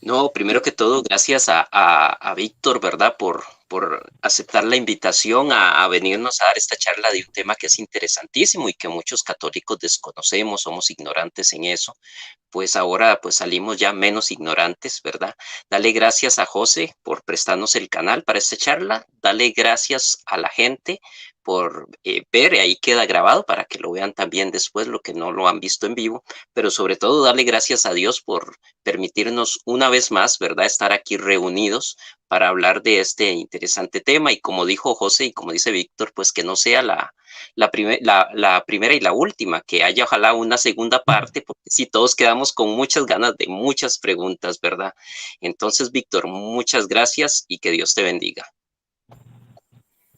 No, primero que todo, gracias a Víctor, ¿verdad? Por aceptar la invitación a venirnos a dar esta charla de un tema que es interesantísimo y que muchos católicos desconocemos, somos ignorantes en eso. Pues ahora pues salimos ya menos ignorantes, ¿verdad? Dale gracias a José por prestarnos el canal para esta charla. Dale gracias a la gente por ver, ahí queda grabado para que lo vean también después, lo que no lo han visto en vivo, pero sobre todo darle gracias a Dios por permitirnos una vez más, ¿verdad?, estar aquí reunidos para hablar de este interesante tema. Y como dijo José y como dice Víctor, pues que no sea la primera y la última, que haya ojalá una segunda parte, porque si todos quedamos con muchas ganas de muchas preguntas, ¿verdad? Entonces, Víctor, muchas gracias y que Dios te bendiga.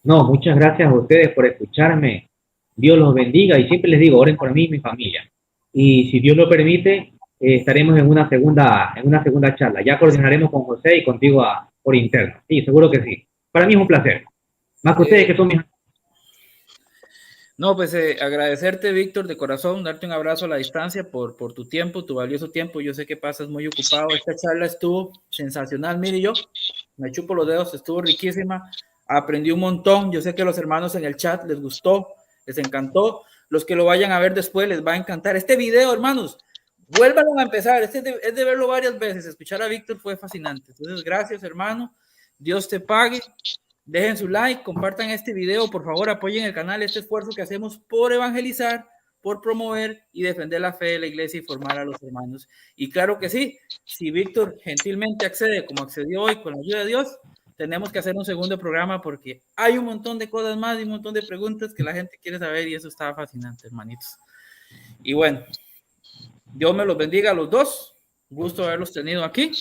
No, muchas gracias a ustedes por escucharme. Dios los bendiga y siempre les digo, oren por mí y mi familia. Y si Dios lo permite, estaremos en una segunda charla. Ya coordinaremos con José y contigo por interno. Sí, seguro que sí. Para mí es un placer. Más que ustedes que son mis... No, pues agradecerte, Víctor, de corazón, darte un abrazo a la distancia por tu tiempo, tu valioso tiempo. Yo sé que pasas muy ocupado. Esta charla estuvo sensacional. Mire, yo me chupo los dedos, estuvo riquísima. Aprendí un montón. Yo sé que a los hermanos en el chat les gustó, les encantó. Los que lo vayan a ver después les va a encantar. Este video, hermanos, vuélvanlo a empezar. Es de verlo varias veces. Escuchar a Víctor fue fascinante. Entonces, gracias, hermano. Dios te pague. Dejen su like, compartan este video, por favor, apoyen el canal, este esfuerzo que hacemos por evangelizar, por promover y defender la fe de la iglesia y formar a los hermanos. Y claro que sí, si Víctor gentilmente accede como accedió hoy con la ayuda de Dios, tenemos que hacer un segundo programa porque hay un montón de cosas más y un montón de preguntas que la gente quiere saber y eso está fascinante, hermanitos. Y bueno, Dios me los bendiga a los dos, gusto haberlos tenido aquí.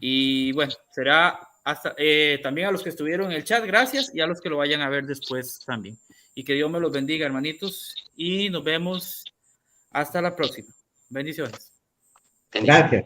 Y bueno, será hasta también a los que estuvieron en el chat, gracias, y a los que lo vayan a ver después también. Y que Dios me los bendiga, hermanitos, y nos vemos hasta la próxima. Bendiciones. Gracias.